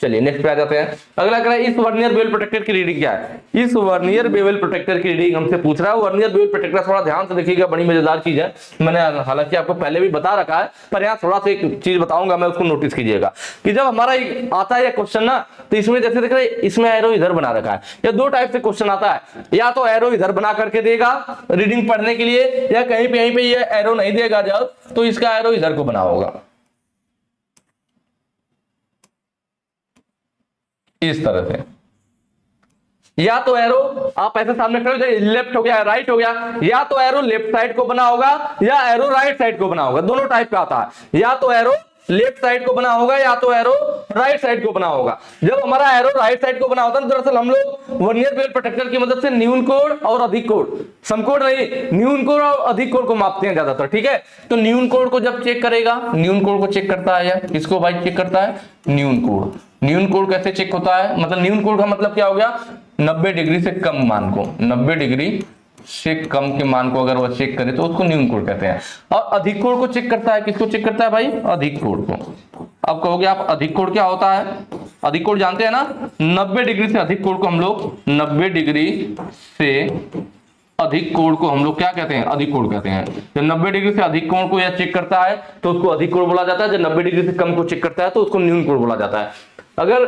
चलिए नेक्स्ट पे आ जाते हैं। अगला कह रहा है इस वर्नियर बेवल प्रोटेक्टर की रीडिंग क्या है। इस वर्नियर बेवल प्रोटेक्टर की रीडिंग हमसे पूछ रहा है। वर्नियर बेवल प्रोटेक्टर थोड़ा ध्यान से देखिएगा, बड़ी मजेदार चीज है। मैंने हालांकि आपको पहले भी बता रखा है, पर यहाँ थोड़ा सा एक चीज बताऊंगा मैं, उसको नोटिस कीजिएगा कि जब हमारा आता है क्वेश्चन ना, तो इसमें जैसे देख रहे हैं इसमें एरो इधर बना रखा है। या दो टाइप से क्वेश्चन आता है, या तो एरो इधर बना करके देगा रीडिंग पढ़ने के लिए, या कहीं पे यहीं पे ये एरो नहीं देगा जब, तो इसका एरो इधर को बना होगा इस तरह से। या तो एरो आप ऐसे सामने खड़े हो जाइए, लेफ्ट हो गया राइट हो गया, या तो एरो लेफ्ट साइड को बना होगा या एरो राइट साइड को बना होगा। दोनों टाइप का आता है, या तो एरो लेफ्ट साइड को बना होगा या तो एरो राइट साइड को बना होगा। जब हमारा एरो राइट साइड को बना होता है, दरअसल हम लोग वर्नियर बेवल प्रोटेक्टर की मदद से न्यून कोण और अधिक कोण, समकोण नहीं, न्यून कोण और अधिक कोण को मापते हैं ज्यादातर। ठीक है, तो न्यून कोण को जब चेक करेगा, न्यून कोण को चेक करता है, या किसको भाई चेक करता है, न्यून कोण। न्यून कोण कैसे चेक होता है, मतलब न्यून कोण का मतलब क्या हो गया, 90 डिग्री से कम मान को, 90 डिग्री से कम के मान को अगर वह चेक करे तो उसको न्यून कोण कहते हैं। और अधिक कोण को चेक करता है, किसको चेक करता है भाई, अधिक कोण को। अब कहोगे आप अधिक कोण क्या होता है, अधिक कोण जानते हैं ना, 90 डिग्री से अधिक कोण को हम लोग, 90 डिग्री से अधिक कोण को हम लोग क्या कहते हैं, अधिक कोण कहते हैं। जब 90 डिग्री से अधिक कोण को यह चेक करता है तो उसको अधिक कोण बोला जाता है। जब 90 डिग्री से कम को चेक करता है तो उसको न्यून कोण बोला जाता है। अगर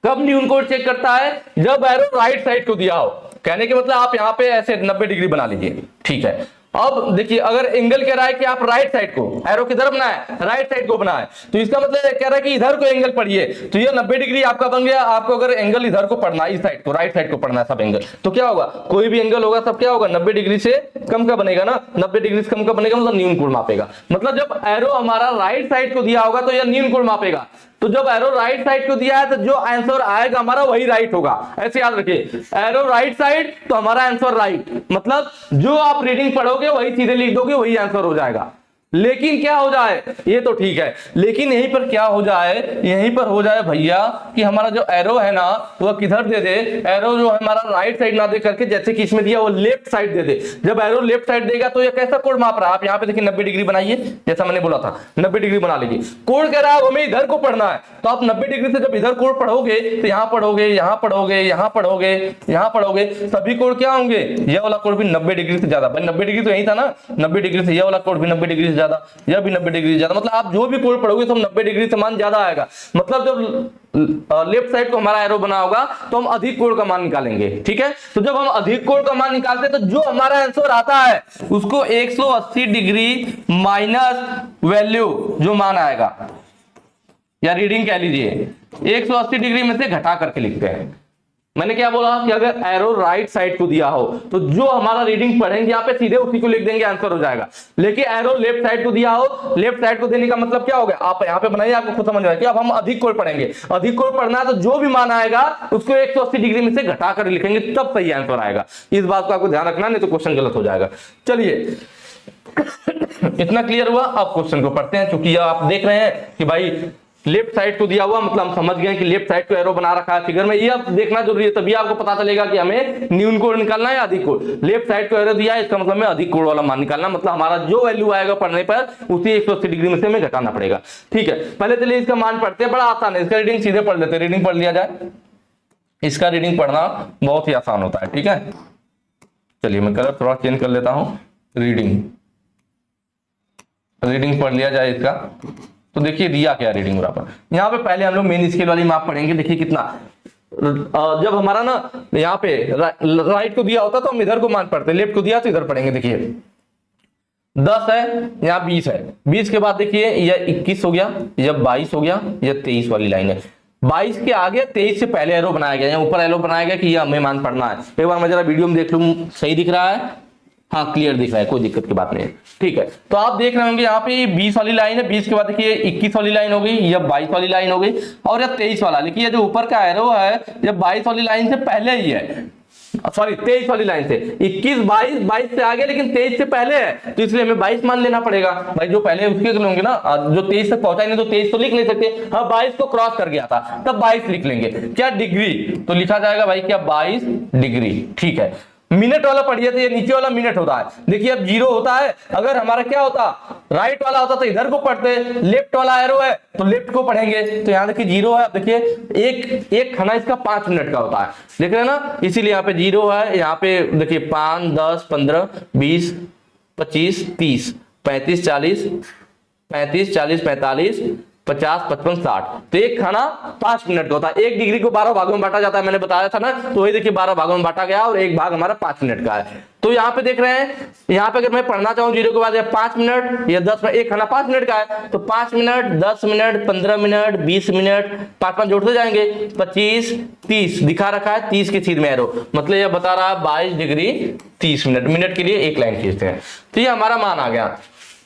कब न्यून कोण चेक करता है, जब एरो राइट साइड को दिया हो। कहने के मतलब आप यहाँ पे ऐसे 90 डिग्री बना लीजिए, ठीक है, अब देखिए अगर एंगल कह रहा है कि आप राइट साइड को, एरो किधर बनाए, राइट साइड को बनाए, तो इसका मतलब कह रहा है कि इधर को एंगल पढ़िए, तो ये 90 डिग्री आपका बन गया। आपको अगर एंगल इधर को पढ़ना है, इस साइड को, राइट साइड को पढ़ना है सब एंगल, तो क्या होगा, कोई भी एंगल होगा सब क्या होगा, 90 डिग्री से कम का बनेगा ना, 90 डिग्री से कम का बनेगा मतलब न्यून कोण मापेगा। मतलब जब एरो हमारा राइट साइड को दिया होगा तो यह न्यून कोण मापेगा। तो जब एरो राइट साइड को दिया है तो जो आंसर आएगा हमारा वही राइट होगा, ऐसे याद रखिए। एरो राइट साइड तो हमारा आंसर राइट, मतलब जो आप रीडिंग पढ़ोगे वही सीधे लिख दोगे, वही आंसर हो जाएगा। लेकिन क्या हो जाए, ये तो ठीक है, लेकिन यहीं पर क्या हो जाए, यहीं पर हो जाए भैया कि हमारा जो एरो है ना वो किधर दे दे, एरो जो हमारा राइट साइड ना दे करके जैसे कि इसमें दिया वो लेफ्ट साइड दे दे। जब एरो लेफ्ट साइड देगा तो ये कैसा कोण माप रहा है, आप यहाँ पे देखिए 90 डिग्री बनाइए, जैसा मैंने बोला था 90 डिग्री बना लीजिए। कोण कह रहा है हमें इधर को पढ़ना है, तो आप 90 डिग्री से जब इधर कोण पढ़ोगे तो यहाँ पढ़ोगे, यहाँ पढ़ोगे, यहाँ पढ़ोगे, यहाँ पढ़ोगे, सभी कोण क्या होंगे, यह वाला कोण भी 90 डिग्री से ज्यादा। भाई 90 डिग्री तो यही था ना, 90 डिग्री से यह वाला कोण भी 90 डिग्री से ज्यादा, यह भी 90 डिग्री ज्यादा। मतलब आप जो भी कोण पढ़ोगे तो 90 डिग्री से मान ज्यादा आएगा। मतलब जब लेफ्ट साइड को हमारा एरो बना होगा तो हम अधिक कोण का मान निकालेंगे, ठीक है। तो जब हम अधिक कोण का मान निकालते हैं तो जो हमारा आंसर आता है उसको 180 डिग्री माइनस वैल्यू जो मान आएगा या रीडिंग कह लीजिए, 180 डिग्री में से घटा करके लिखते हैं। मैंने क्या बोला कि अगर एरो राइट साइड को दिया हो तो जो हमारा रीडिंग पढ़ेंगे यहाँ पे सीधे उसी को लिख देंगे, आंसर हो जाएगा। लेकिन एरो लेफ्ट साइड को दिया हो, लेफ्ट साइड को देने का मतलब क्या हो गया, आप यहाँ पे बनाइए, आपको खुद समझ में आएगा। अब हम अधिक कोण पढ़ेंगे, अधिक कोण पढ़ना है तो जो भी मान आएगा उसको 180 डिग्री में से घटा कर लिखेंगे, तब सही आंसर आएगा। इस बात को आपको ध्यान रखना, नहीं तो क्वेश्चन गलत हो जाएगा। चलिए इतना क्लियर हुआ। अब क्वेश्चन को पढ़ते हैं, क्योंकि आप देख रहे हैं कि भाई लेफ्ट साइड को दिया हुआ, मतलब हम समझ गए कि लेफ्ट साइड को एरो बना रखा है फिगर में। ये अब देखना जरूरी है, तभी आपको पता चलेगा कि हमें न्यून कोण निकालना है या अधिक कोण। लेफ्ट साइड को एरो दिया है, इसका मतलब में अधिक कोण वाला मान निकालना, मतलब हमारा जो वैल्यू आएगा पढ़ने पर उसी 180 डिग्री में से हमें घटाना पड़ेगा, ठीक है। पहले चलिए इसका मान पढ़ते हैं, बड़ा आसान है। इसका रीडिंग सीधे पढ़ लेते हैं, रीडिंग पढ़ लिया जाए। इसका रीडिंग पढ़ना बहुत ही आसान होता है, ठीक है। चलिए मैं कलर थोड़ा चेंज कर लेता हूं। रीडिंग पढ़ लिया जाए इसका, तो देखिए दिया क्या रीडिंग बराबर। यहाँ पे पहले हम लोग मेन स्केल वाली माप पढ़ेंगे। देखिए कितना, जब हमारा ना यहाँ पे राइट को दिया होता तो हम इधर को मान पढ़ते, लेफ्ट को दिया तो इधर पढ़ेंगे। देखिए 10 है, यहाँ 20 है, 20 के बाद देखिए यह 21 हो गया, यह 22 हो गया, यह 23 वाली लाइन है। 22 के आगे 23 से पहले एरो बनाया गया, यहाँ ऊपर एरो बनाया गया कि यह हमें मान पढ़ना है। एक बार मैं जरा वीडियो में देख लूं, सही दिख रहा है, हाँ क्लियर दिख रहा है, कोई दिक्कत की बात नहीं है, ठीक है। तो आप देख रहे होंगे यहाँ पे 20 वाली लाइन है, 20 के बाद देखिए 21 वाली लाइन हो गई, यह 22 वाली लाइन हो गई, और यह 23 वाला। लेकिन ये जो ऊपर का एरो है यह 22 वाली लाइन से पहले ही है, सॉरी 23 वाली लाइन से। 21 22 से आगे, लेकिन 23 से पहले है, तो इसलिए हमें 22 मान लेना पड़ेगा। भाई जो पहले उसके लेंगे ना, जो 23 तक पहुंचा नहीं तो 23 तो लिख नहीं सकते, हाँ 22 को क्रॉस कर गया था तब 22 लिख लेंगे। क्या डिग्री, तो लिखा जाएगा भाई क्या 22 डिग्री, ठीक है। मिनट वाला पढ़िए तो ये नीचे वाला मिनट होता है। देखिए अब 0 होता है, अगर हमारा क्या होता, राइट वाला होता तो इधर को पढ़ते, लेफ्ट वाला एरो है तो लेफ्ट को पढ़ेंगे। तो यहाँ देखिए 0 है, अब देखिए एक खाना इसका 5 मिनट का होता है, देख रहे हैं ना, इसीलिए यहाँ पे 0 है। यहाँ पे देखिए 5 10 15 20 25 30 35 40 35 40 45 50 55 60, तो एक खाना 5 मिनट का होता है। 1 डिग्री को 12 भागों में बांटा जाता है, मैंने बताया था ना, तो वही देखिए 12 भागों में बांटा गया और एक भाग हमारा 5 मिनट का है। तो यहाँ पे देख रहे हैं, यहाँ पे अगर मैं पढ़ना चाहूँ 0 के बाद 5 मिनट या 10 मिनट, एक खाना 5 मिनट का है, तो 5 मिनट 10 मिनट 15 मिनट 20 मिनट 5 जोड़ते जाएंगे, 25 30 दिखा रखा है, 30 की सीध में एरो, मतलब यह बता रहा है 22 डिग्री 30 मिनट। मिनट के लिए एक लाइन खींचते हैं, तो ये हमारा मान आ गया।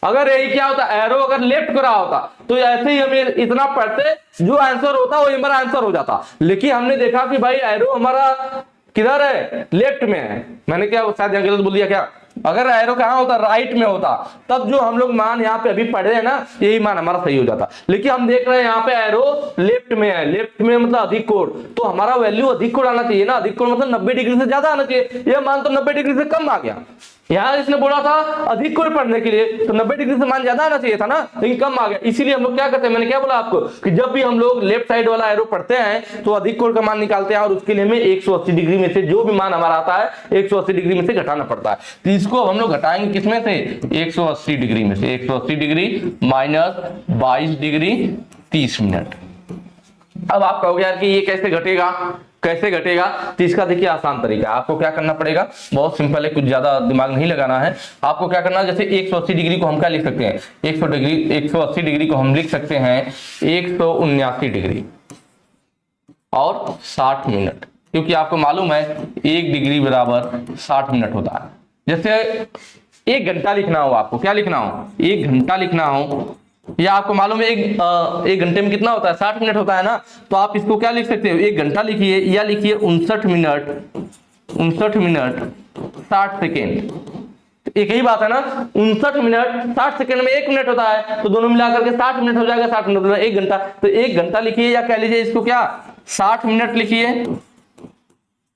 अगर यही क्या होता, एरो अगर लेफ्ट को रहा होता तो ऐसे ही हमें इतना पढ़ते, जो आंसर होता वही हमारा आंसर हो जाता। लेकिन हमने देखा कि भाई एरो हमारा किधर है, लेफ्ट में है। मैंने क्या शायद गलत बोल दिया क्या, अगर एरो कहाँ होता, राइट में होता, तब जो हम लोग मान यहाँ पे अभी पढ़े हैं ना, यही मान हमारा सही हो जाता। लेकिन हम देख रहे हैं यहाँ पे एरो लेफ्ट में है, लेफ्ट में मतलब अधिक कोण, तो हमारा वैल्यू अधिक कोण आना चाहिए ना। अधिक कोण मतलब 90 डिग्री से ज्यादा आना चाहिए, यह मान तो 90 डिग्री से कम आ गया। यहाँ इसने बोला था अधिक कोण पढ़ने के लिए, तो 90 डिग्री से मान ज्यादा आना चाहिए था ना, लेकिन कम आ गया। इसीलिए हम लोग क्या करते हैं, मैंने क्या बोला आपको कि जब भी हम लोग लेफ्ट साइड वाला एरो पढ़ते हैं तो अधिक कोण का मान निकालते हैं, और उसके लिए हमें 180 डिग्री में से जो भी मान हमारा आता है 180 डिग्री में से घटाना पड़ता है। तो इसको हम लोग घटाएंगे किसमें से, 180 डिग्री में से। 180 डिग्री माइनस 22 डिग्री 30 मिनट। अब आप कहोगे यार कि ये कैसे घटेगा, कैसे घटेगा? तो इसका देखिए आसान तरीका है। आपको क्या करना पड़ेगा, बहुत सिंपल है, कुछ ज्यादा दिमाग नहीं लगाना है। आपको क्या करना है, जैसे 180 डिग्री को हम क्या लिख सकते हैं, 180 डिग्री को हम लिख सकते हैं 179 डिग्री और 60 मिनट, क्योंकि आपको मालूम है 1 डिग्री बराबर 60 मिनट होता है। जैसे 1 घंटा लिखना हो, आपको क्या लिखना हो, 1 घंटा लिखना हो, या आपको मालूम है एक घंटे में कितना होता है, 60 मिनट होता है ना, तो आप इसको क्या लिख सकते हो, 1 घंटा लिखिए या लिखिए 59 मिनट 60 सेकेंड। एक ही बात है ना, 59 मिनट 60 सेकेंड में 1 मिनट होता है, तो दोनों मिलाकर के 60 मिनट हो जाएगा, 60 मिनट हो जाएगा 1 घंटा। तो 1 घंटा लिखिए या कह लीजिए इसको क्या 60 मिनट लिखिए,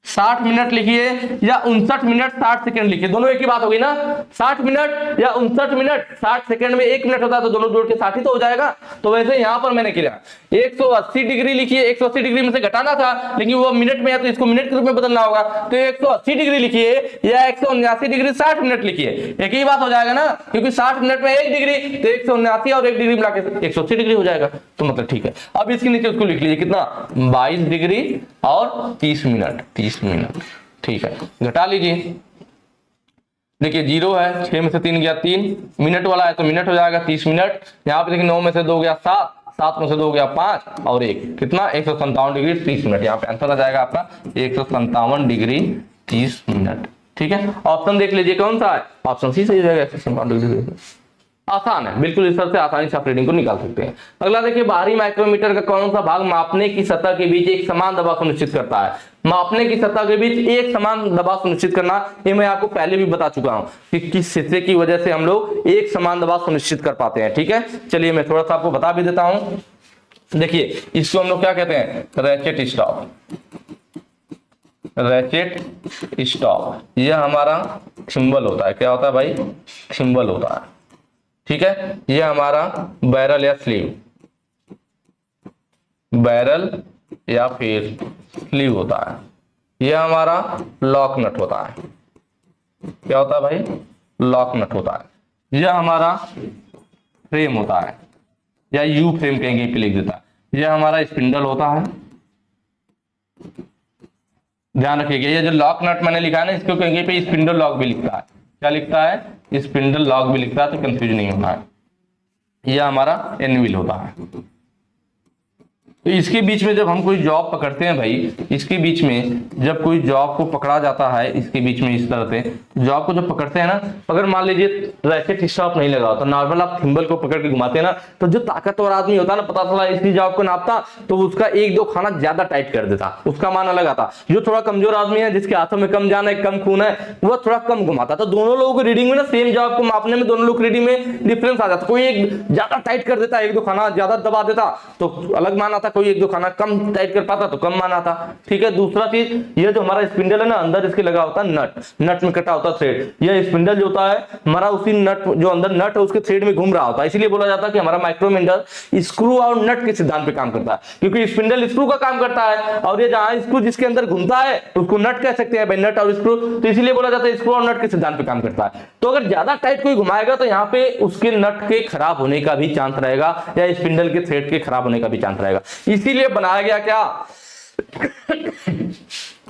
60 मिनट लिखिए या 59 मिनट 60 सेकंड लिखिए, दोनों एक ही बात होगी ना। 60 मिनट या 59 मिनट 60 सेकंड में 1 मिनट होता है, तो दोनों जोड़ के 60 ही तो हो जाएगा। तो वैसे यहां पर मैंने किया 180 डिग्री लिखिए, 180 डिग्री में से घटाना था, लेकिन वो मिनट में है तो इसको मिनट के रूप में बदलना होगा, तो 180 डिग्री लिखिए या 179 डिग्री 60 मिनट लिखिए, एक ही बात हो जाएगा ना, क्योंकि 60 मिनट में 1 डिग्री, तो 179 और 1 डिग्री मिला के 180 डिग्री हो जाएगा। तो मतलब ठीक है। अब इसके नीचे उसको लिख लीजिए कितना, 22 डिग्री और 30 मिनट, 30 मिनट, ठीक है, घटा लीजिए। देखिए 0 है, 6 में से 3 गया 3, मिनट वाला है तो मिनट हो जाएगा 30 मिनट। यहाँ पे देखिए 9 में से 2 गया 7, 7 में से 2 गया 5 और 1 कितना 157 डिग्री 30 मिनट। यहाँ पे आंसर आ जाएगा आपका 157 डिग्री 30 मिनट। ठीक है, ऑप्शन देख लीजिए कौन सा है, ऑप्शन सी सही हो जाएगा 157 डिग्री। आसान है बिल्कुल, इस तरह से आसानी से आप रीडिंग को निकाल सकते हैं। अगला देखिए, बाहरी माइक्रोमीटर का कौन सा भाग मापने की सतह के बीच एक समान दबाव सुनिश्चित करता है। मापने की सतह के बीच एक समान दबाव सुनिश्चित करना, ये मैं आपको पहले भी बता चुका हूं कि किस हिस्से की वजह से हम लोग एक समान दबाव सुनिश्चित कर पाते हैं। ठीक है, चलिए मैं थोड़ा सा आपको बता भी देता हूं। देखिए इसको हम लोग क्या कहते हैं, रैचेट स्टॉप। रैचेट स्टॉप यह हमारा थिम्बल होता है। क्या होता है भाई, थिम्बल होता है। ठीक है, ये हमारा बैरल या स्लीव, बैरल या फिर स्लीव होता है। यह हमारा लॉक नट होता है। क्या होता है भाई, लॉक नट होता है। यह हमारा फ्रेम होता है, या यू फ्रेम कहेंगे पे लिख देता है। यह हमारा स्पिंडल होता है। ध्यान रखिएगा, ये जो लॉक नट मैंने लिखा है ना, इसको कहेंगे पे स्पिंडल लॉक भी लिखता है। क्या लिखता है, स्पिंडल लॉक भी लिखता है, तो कंफ्यूज नहीं होना है। यह हमारा एनविल होता है। तो इसके बीच में जब हम कोई जॉब पकड़ते हैं भाई, इसके बीच में जब कोई जॉब को पकड़ा जाता है, इसके बीच में इस तरह से जॉब को जब पकड़ते हैं ना, अगर मान लीजिए रैचेट स्टॉप नहीं लगा तो नॉर्मल आप थिम्बल को पकड़ के घुमाते हैं ना, तो जो ताकतवर आदमी होता है ना, पता चला इसी जॉब को नापता तो उसका 1-2 खाना ज्यादा टाइट कर देता, उसका मान अलग आता। जो थोड़ा कमजोर आदमी है, जिसके हाथों में कम जान है, कम खून है, वह थोड़ा कम घुमाता। तो दोनों लोगों की रीडिंग में ना, सेम जॉब को मापने में दोनों लोग रीडिंग में डिफरेंस आ जाता। कोई एक ज्यादा टाइट कर देता, 1-2 खाना ज्यादा दबा देता तो अलग मान आता, कोई 1-2 खाना कम टाइट कर पाता तो कम माना था। ठीक है, दूसरा चीज, ये जो हमारा स्पिंडल है ना, अंदर इसके लगा होता है नट, नट में कटा होता है थ्रेड। ये स्पिंडल जो होता है हमारा, उसी नट जो अंदर नट है उसके थ्रेड में घूम रहा होता है। इसलिए बोला जाता है कि हमारा माइक्रोमीटर स्क्रू और नट के सिद्धांत पे काम करता है, क्योंकि स्पिंडल स्क्रू का काम करता है और ये जहां स्क्रू जिसके अंदर घूमता है उसको नट कह सकते हैं भाई, नट और स्क्रू। तो इसलिए बोला जाता है स्क्रू और नट के सिद्धांत पे काम करता है। तो अगर ज्यादा टाइट कोई घुमाएगा तो यहाँ पे उसके नट के खराब होने का भी चांस रहेगा, या स्पिंडल के थ्रेड के खराब होने का भी चांस रहेगा। इसीलिए बनाया गया क्या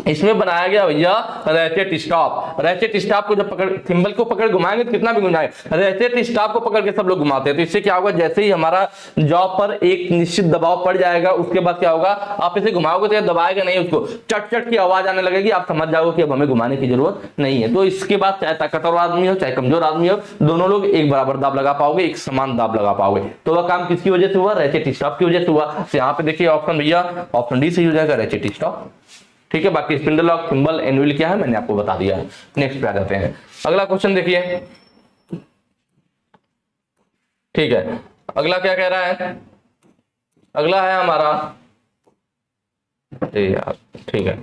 इसमें बनाया गया भैया रैचेट स्टॉप। रैचेट स्टॉप को जब पकड़, थिम्बल को पकड़ घुमाएंगे तो कितना भी घुमाएंगे, रैचेट स्टॉप को पकड़ के सब लोग घुमाते हैं। तो इससे क्या होगा, जैसे ही हमारा जॉब पर एक निश्चित दबाव पड़ जाएगा, उसके बाद क्या होगा, आप इसे घुमाओगे तो ये दबाएगा नहीं, उसको चट चट की आवाज आने लगेगी, आप समझ जाओगे कि अब हमें घुमाने की जरूरत नहीं है। तो इसके बाद चाहे ताकतवर आदमी हो चाहे कमजोर आदमी हो, दोनों लोग एक बराबर दाब लगा पाओगे, एक समान दाब लगा पाओगे। तो वह काम किसकी वजह से हुआ, रैचेट स्टॉप की वजह से हुआ। तो यहाँ पे देखिए ऑप्शन भैया, ऑप्शन डी सही हो जाएगा, रैचेट स्टॉप। ठीक है, बाकी स्पिंडल लॉक, थिम्बल, एनविल क्या है मैंने आपको बता दिया है। नेक्स्ट पे आ जाते हैं, अगला क्वेश्चन देखिए। ठीक है, अगला क्या कह रहा है, अगला है हमारा यार, ठीक है,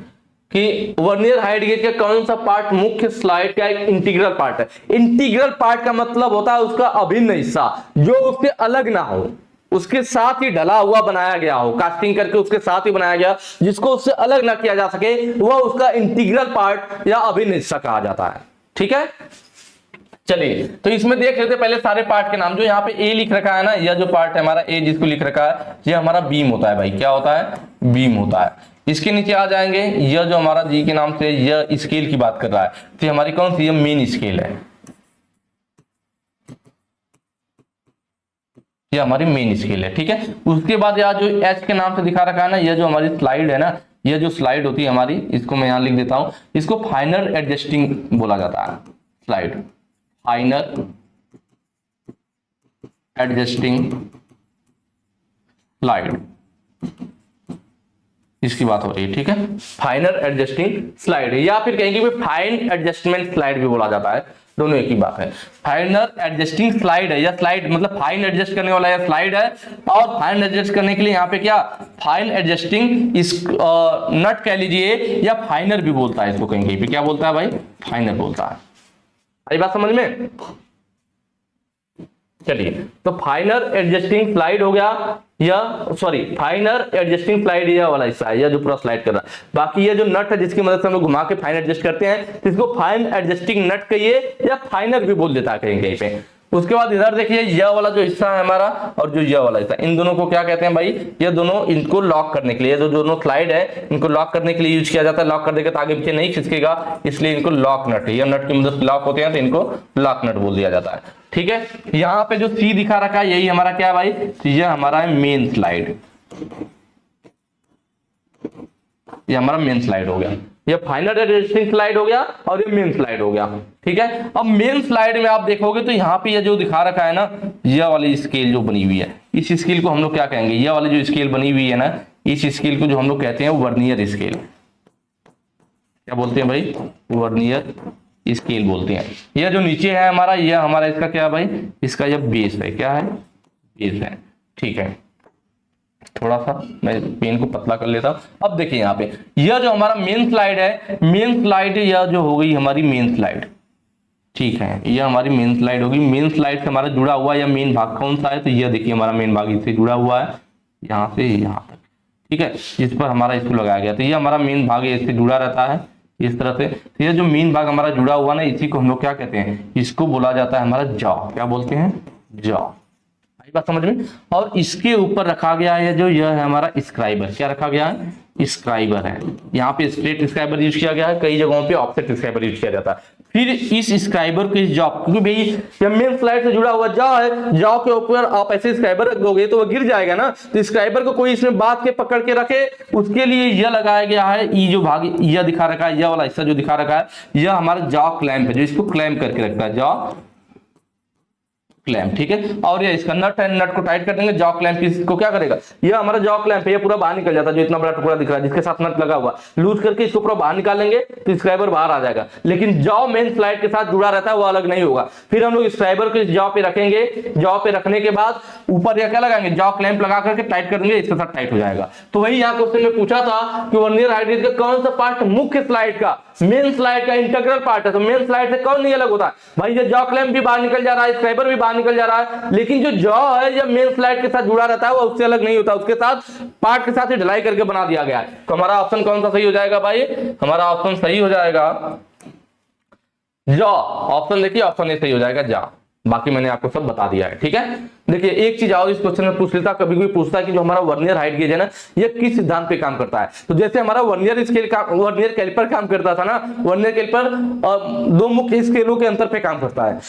कि वर्नियर हाइट गेज का कौन सा पार्ट मुख्य स्लाइड का एक इंटीग्रल पार्ट है। इंटीग्रल पार्ट का मतलब होता है उसका अभिन्न हिस्सा, जो उससे अलग ना हो, उसके साथ ही ढला हुआ बनाया गया हो, कास्टिंग करके उसके साथ ही बनाया गया, जिसको उससे अलग ना किया जा सके, वह उसका इंटीग्रल पार्ट या अभिन्न हिस्सा कहा जाता है। ठीक है, चलिए तो इसमें देख लेते हैं पहले सारे पार्ट के नाम। जो यहाँ पे ए लिख रखा है ना, यह जो पार्ट है हमारा ए जिसको लिख रखा है, ये हमारा बीम होता है भाई। क्या होता है? बीम होता है। इसके नीचे आ जाएंगे, यह जो हमारा जी के नाम से यह स्केल की बात कर रहा है, तो हमारी कौन सी? यह मेन स्केल है, ये हमारी मेन स्केल है। ठीक है, उसके बाद यहाँ जो एच के नाम से दिखा रखा है ना, यह जो हमारी स्लाइड है ना, यह जो स्लाइड होती है हमारी, इसको मैं यहाँ लिख देता हूं, इसको फाइनर एडजस्टिंग बोला जाता है। स्लाइड, फाइनर एडजस्टिंग स्लाइड, इसकी बात हो रही है। ठीक है, फाइनर एडजस्टिंग स्लाइड, या फिर कहेंगे फाइन एडजस्टमेंट स्लाइड भी बोला जाता है, दोनों एक ही बात है। फाइनर एडजस्टिंग स्लाइड है, या स्लाइड मतलब फाइन एडजस्ट करने वाला या स्लाइड है। और फाइन एडजस्ट करने के लिए यहाँ पे क्या, फाइन एडजस्टिंग इस नट कह लीजिए, या फाइनर भी बोलता है इसको, कहेंगे क्या बोलता है भाई? फाइनर बोलता है। आई बात समझ में? चलिए, तो फाइनर एडजस्टिंग स्लाइड हो गया, या सॉरी फाइनर एडजस्टिंग स्लाइड यह वाला हिस्सा है, यह जो पूरा स्लाइड कर रहा है। बाकी ये जो नट है जिसकी मदद से हम लोग घुमा के फाइन एडजस्ट करते हैं, तो इसको फाइन एडजस्टिंग नट कहिए, या फाइनर भी बोल देता है कहीं कहीं पे। उसके बाद इधर देखिए, यह वाला जो हिस्सा है हमारा और जो यह वाला हिस्सा, इन दोनों को क्या कहते हैं भाई? ये दोनों, इनको लॉक करने के लिए, जो दोनों स्लाइड है इनको लॉक करने के लिए यूज किया जाता है। लॉक कर देगा तो आगे पीछे नहीं खिसकेगा, इसलिए इनको लॉक नट है। ये नट की मदद से लॉक होते हैं, तो इनको लॉक नट बोल दिया जाता है। ठीक है, यहाँ पे जो सी दिखा रखा है, यही हमारा क्या है भाई? यह हमारा है मेन स्लाइड, ये हमारा मेन स्लाइड हो गया। ये फाइनल एडजस्टिंग स्लाइड हो गया और ये मेन स्लाइड हो गया। ठीक है, अब मेन स्लाइड में आप देखोगे तो यहाँ पे ये जो दिखा रखा है ना, यह वाली स्केल जो बनी हुई है, इस स्केल को हम लोग क्या कहेंगे? यह वाली जो स्केल बनी हुई है ना, इस स्केल को जो हम लोग कहते हैं वर्नियर स्केल। क्या बोलते हैं भाई? वर्नियर स्केल बोलते हैं। यह जो नीचे है हमारा, यह हमारा इसका क्या है भाई? इसका यह बेस है। क्या है? बेस है। ठीक है, थोड़ा सा मैं पेन को पतला कर लेता हूं। अब देखिए यहाँ पे यह जो हमारा मेन स्लाइड है, मेन स्लाइड यह जो हो गई हमारी मेन स्लाइड। ठीक है, यह हमारी मेन स्लाइड होगी। मेन स्लाइड से हमारा जुड़ा हुआ या मेन भाग कौन सा है? तो यह देखिए हमारा मेन भाग इससे जुड़ा हुआ है, यहाँ से यहाँ तक। ठीक है, इस पर हमारा इसको लगाया गया, तो यह हमारा मेन भाग इससे जुड़ा रहता है इस तरह से। तो यह जो मेन भाग हमारा जुड़ा हुआ ना, इसी को हम लोग क्या कहते हैं? इसको बोला जाता है हमारा जॉ। क्या बोलते हैं? जॉ। आई बात समझ में? और इसके ऊपर रखा गया है जो यह है हमारा स्क्राइबर। क्या रखा गया है? स्क्राइबर है। यहाँ पे स्ट्रेट स्क्राइबर यूज किया गया है, कई जगहों पे ऑफसेट स्क्राइबर यूज किया जाता है। फिर इस स्क्राइबर को, इस जॉ, क्योंकि भाई ये मेन स्लाइड से जुड़ा हुआ जॉ है, जॉ के ऊपर आप ऐसे स्क्राइबर रख दोगे तो वो गिर जाएगा ना, तो स्क्राइबर को कोई इसमें बांध के पकड़ के रखे, उसके लिए यह लगाया गया है। ये जो भाग यह दिखा रखा है, यह वाला हिस्सा जो दिखा रखा है, यह हमारा जॉ क्लैंप है, जो इसको क्लैंप करके रखता है, जॉ क्लैंप। ठीक है, और ये इसका नट है, नट को टाइट कर देंगे। जॉ क्लैंप इसको क्या करेगा? ये हमारा जॉ क्लैंप है, ये पूरा बाहर निकल जाता है, जो इतना बड़ा टुकड़ा दिख रहा है जिसके साथ नट लगा हुआ, लूज करके इसको पूरा बाहर निकालेंगे तो स्क्राइबर बाहर आ जाएगा। लेकिन जॉ मेन स्लाइड के साथ जुड़ा रहता है, वो अलग नहीं होगा। फिर हम लोग स्क्राइबर को इस जॉ पे रखेंगे, जॉ पे रखने के बाद ऊपर या क्या लगाएंगे? जॉ क्लैंप लगा करके टाइट कर देंगे, इसके साथ टाइट हो जाएगा। तो वही यहाँ क्वेश्चन में पूछा था कि वर्नियर हाइट गेज का कौन सा पार्ट मुख्य स्लाइड का, मेन स्लाइड का इंटीग्रल पार्ट है, तो मेन स्लाइड से कौन नहीं अलग होता है भाई? ये जॉ क्लैंप भी बाहर निकल जा रहा है, स्क्राइबर भी बाहर निकल जा रहा है, लेकिन जो जॉ है ये मेन स्लाइड के साथ जुड़ा रहता है, वो उससे अलग नहीं होता, उसके साथ पार्ट के साथ ही ढलाई करके बना दिया गया है। तो हमारा ऑप्शन कौन सा सही हो जाएगा भाई? हमारा ऑप्शन सही हो जाएगा जॉ। ऑप्शन देखिए, ऑप्शन ए सही हो जाएगा जॉ। बाकी मैंने आपको सब बता दिया है। ठीक है, देखिए एक चीज और इस क्वेश्चन में पूछ लेता, कभी कोई पूछता है कि जो हमारा वर्नियर हाइट गेज है ना, ये किस सिद्धांत पे काम करता है? तो जैसे हमारा वर्नियर स्केल का, वर्नियर कैलिपर काम करता था ना, वर्नियर कैलिपर दो मुख्य स्केलों के अंतर पे काम करता है।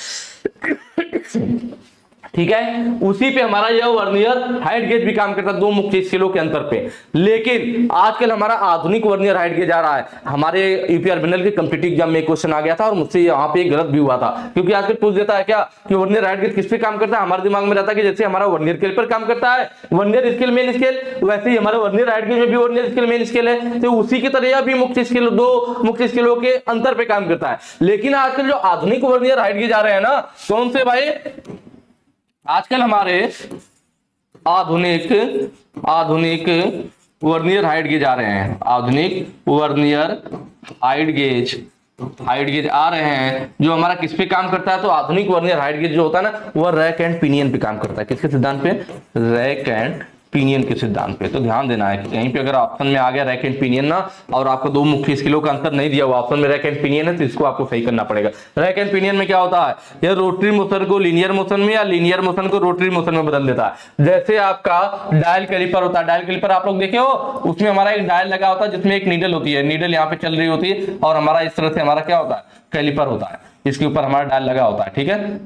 ठीक है, उसी पे हमारा यह वर्नियर हाइट गेज भी काम करता है, दो मुख्य स्केलों के अंतर पे। लेकिन आजकल हमारा आधुनिक वर्नियर हाइट गेज आ रहा है। हमारे यूपीआरबीएनएल के कॉम्पिटिटिव एग्जाम में क्वेश्चन आ गया था और मुझसे यहाँ पे गलत भी हुआ था, क्योंकि आजकल पूछ देता है क्या कि वर्नियर हाइट गेज किस पे काम करता है। हमारे दिमाग में रहता है कि जैसे हमारा वर्नियर स्केल पर काम करता है, वर्नियर स्केल मेन स्केल, वैसे ही हमारा वर्नियर हाइट गेज में भी वर्नियर स्केल मेन स्केल है, तो उसी की तरह यह भी मुख्य स्केल, दो मुख्य स्केलों के अंतर पे काम करता है। लेकिन आजकल जो आधुनिक वर्नियर हाइट गेज आ रहे हैं ना, कौन से भाई? आजकल हमारे आधुनिक वर्नियर हाइट गेज आ रहे हैं, आधुनिक वर्नियर हाइट गेज आ रहे हैं, जो हमारा किस पे काम करता है? तो आधुनिक वर्नियर हाइट गेज जो होता है ना, वह रैक एंड पिनियन पे काम करता है। किसके सिद्धांत पे? रैक एंड पिनियन के सिद्धांत पे। तो ध्यान देना है कि कहीं पे अगर ऑप्शन में आ गया रैक एंड पिनियन ना, और आपको दो मुख्य स्किलों का अंतर नहीं दिया हुआ, ऑप्शन में रैक एंड पिनियन है, तो इसको आपको सही करना पड़ेगा। रैक एंड पिनियन में क्या होता है, ये रोटरी मोशन को लीनियर मोशन में या लीनियर मोशन को रोटरी मोशन में बदल देता है। जैसे आपका डायल कैलिपर होता है, डायल कैलिपर आप लोग देखे हो, उसमें हमारा एक डायल लगा होता है जिसमें एक नीडल होती है, नीडल यहाँ पे चल रही होती है, और हमारा इस तरह से हमारा क्या होता है, कैलिपर होता है, इसके ऊपर हमारा डायल लगा होता है। ठीक है,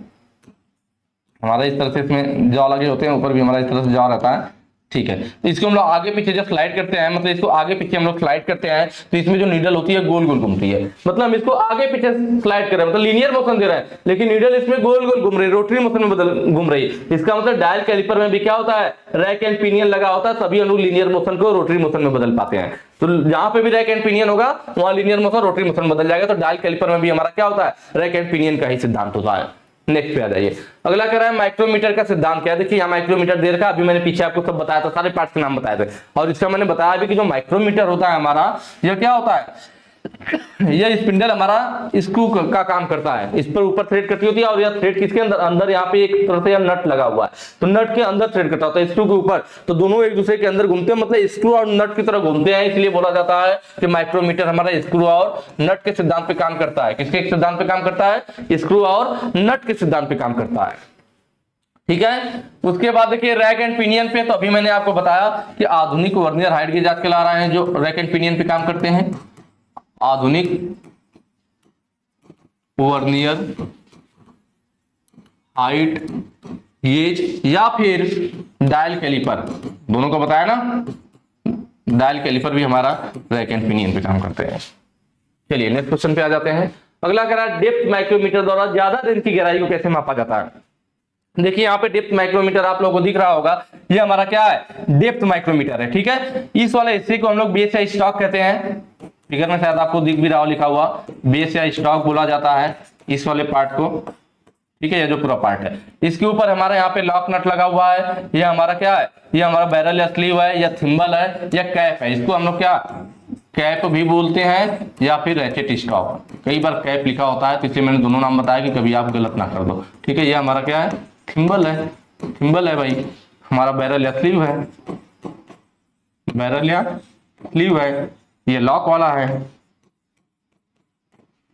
हमारा इस तरह से इसमें जॉ लगे होते हैं, ऊपर भी हमारा इस तरह से जॉ रहता है। ठीक है, तो इसको हम लोग आगे पीछे जब स्लाइड करते हैं, मतलब इसको आगे पीछे हम लोग स्लाइड करते हैं, तो इसमें जो नीडल होती है गोल गोल घूमती है। मतलब हम इसको आगे पीछे स्लाइड कर रहे हैं, मतलब लीनियर मोशन दे रहा है, लेकिन नीडल इसमें गोल गोल घूम रही है, रोटरी मोशन में बदल घूम रही है। इसका मतलब डायल कैलिपर में भी क्या होता है, रैक एंड पिनियन लगा होता है, सभी हम लोग लीनियर मोशन को रोटरी मोशन में बदल पाते हैं। तो जहां पे भी रैक एंड पिनियन होगा वहां लीनियर मोशन रोटरी मोशन बदल जाएगा। तो डायल कैलिपर में भी हमारा क्या होता है, रैक एंड पिनियन का ही सिद्धांत होता है। नेक्स्ट पे आ जाइए, अगला कह रहा है माइक्रोमीटर का सिद्धांत क्या है। देखिए यहाँ माइक्रोमीटर दे रखा है, अभी मैंने पीछे आपको सब बताया था, सारे पार्ट्स के नाम बताए थे, और इसका मैंने बताया भी कि जो माइक्रोमीटर होता है हमारा, यह क्या होता है, यह स्पिंडल हमारा स्क्रू का काम करता है, इस पर ऊपर थ्रेड कटी होती है, और यह थ्रेड किसके अंदर, अंदर यहाँ पे एक तरह से नट लगा हुआ है, तो नट के अंदर थ्रेड करता होता है स्क्रू के ऊपर, तो दोनों एक दूसरे के अंदर घूमते हैं, मतलब स्क्रू और नट की तरह घूमते हैं, इसलिए बोला जाता है कि माइक्रोमीटर हमारा स्क्रू और नट के सिद्धांत पे काम करता है। किसके सिद्धांत पे काम करता है, स्क्रू और नट के सिद्धांत पे काम करता है। ठीक है, उसके बाद देखिए रैक एंड पिनियन पे, तो अभी मैंने आपको बताया कि आधुनिक वर्नियर हाइट गेज आज ला रहे हैं जो रैक एंड पिनियन पे काम करते हैं, आधुनिक वर्नियर हाइट गेज या फिर डायल कैलिपर, दोनों को बताया ना, डायल कैलिपर भी हमारा रैक एंड पिनियन पे काम करते हैं। चलिए नेक्स्ट क्वेश्चन पे आ जाते हैं। अगला कह रहा है डेप्थ माइक्रोमीटर द्वारा ज्यादा रेंज की गहराई को कैसे मापा जाता है। देखिए यहाँ पे डेप्थ माइक्रोमीटर आप लोगों को दिख रहा होगा, ये हमारा क्या है, डेप्थ माइक्रोमीटर है। ठीक है, इस वाले हिस्से को हम लोग बेस या स्टॉक कहते हैं, फिगर में शायद आपको दिख भी रहा हो लिखा हुआ, बेस या स्टॉक बोला जाता है इस वाले पार्ट को। ठीक है, ये जो पूरा पार्ट है, इसके ऊपर हमारा यहाँ पे लॉक नट लगा हुआ है, ये हमारा क्या है, ये हमारा बैरल या स्लीव है या थिम्बल है या कैप है, इसको हम लोग क्या कैप भी बोलते हैं या फिर रैचेट स्टॉक। कई बार कैप लिखा होता है, तो इसलिए मैंने दोनों नाम बताया कि कभी आप गलत ना कर दो। ठीक है, ये हमारा क्या है, थिम्बल है, थिम्बल है भाई, हमारा बैरल या स्लीव है, बैरल या स्लीव है, ये लॉक वाला है।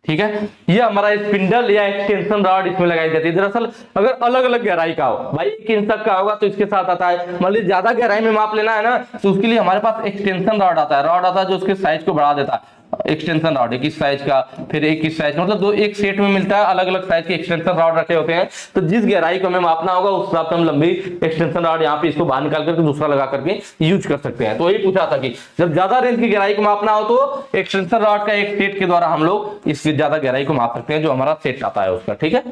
ठीक है, ये हमारा स्पिंडल या एक्सटेंशन रॉड इसमें लगाई जाती है। दरअसल अगर अलग अलग गहराई का हो, भाई 1 इंच तक का होगा तो इसके साथ आता है, मान लीजिए ज्यादा गहराई में माप लेना है ना, तो उसके लिए हमारे पास एक्सटेंशन रॉड आता है, रॉड आता है जो उसके साइज को बढ़ा देता है। एक्सटेंशन रॉड एक इस साइज का, फिर एक इस साइज, मतलब दो एक सेट में मिलता है, अलग अलग साइज के एक्सटेंशन रॉड रखे होते हैं। तो जिस गहराई को हमें मापना होगा उस हिसाब से हम लंबी एक्सटेंशन रॉड यहाँ पे इसको बाहर निकाल करके दूसरा लगा करके यूज कर सकते हैं। तो वही पूछा था कि जब ज्यादा रेंज की गहराई को मापना हो तो एक्सटेंशन रॉड का एक सेट के द्वारा हम लोग इससे ज्यादा गहराई को माप सकते हैं, जो हमारा सेट आता है उसका। ठीक है,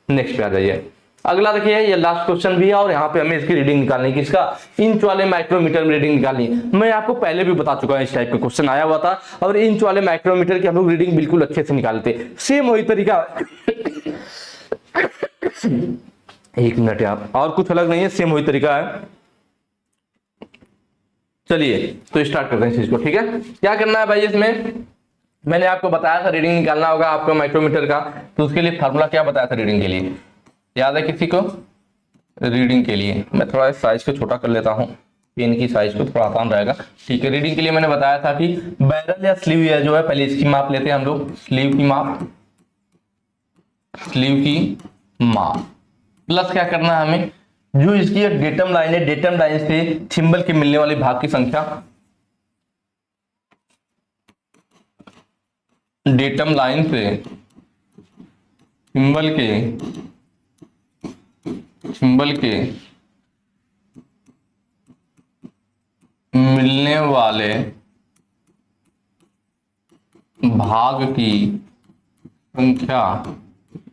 नेक्स्ट पे आ जाइए। अगला देखिए, ये लास्ट क्वेश्चन भी है और यहाँ पे हमें इसकी रीडिंग निकालनी है, किसका, इंच वाले माइक्रोमीटर में रीडिंग निकालनी है। मैं आपको पहले भी बता चुका हूँ, इस टाइप का क्वेश्चन आया हुआ था, और इंच वाले माइक्रोमीटर की हम लोग रीडिंग बिल्कुल अच्छे से निकालते हैं, सेम वही तरीका। एक मिनट यार, और कुछ अलग नहीं है, सेम वही तरीका है। चलिए तो स्टार्ट करते हैं इस चीज को। ठीक है, क्या करना है भाई, इसमें मैंने आपको बताया था रीडिंग निकालना होगा आपको माइक्रोमीटर का, तो उसके लिए फार्मूला क्या बताया था रीडिंग के लिए, याद है किसी को, रीडिंग के लिए मैं थोड़ा साइज को छोटा कर लेता हूं, पेन की साइज को थोड़ा आसान रहेगा। ठीक है, रीडिंग के लिए मैंने बताया था कि बैरल या स्लीव या जो है, पहले इसकी माप लेते हैं हम लोग, स्लीव की माप, स्लीव की माप, प्लस क्या करना है हमें, जो इसकी एक डेटम लाइन है, डेटम लाइन से थिम्बल के मिलने वाले भाग की संख्या, डेटम लाइन से थिम्बल के मिलने वाले भाग की संख्या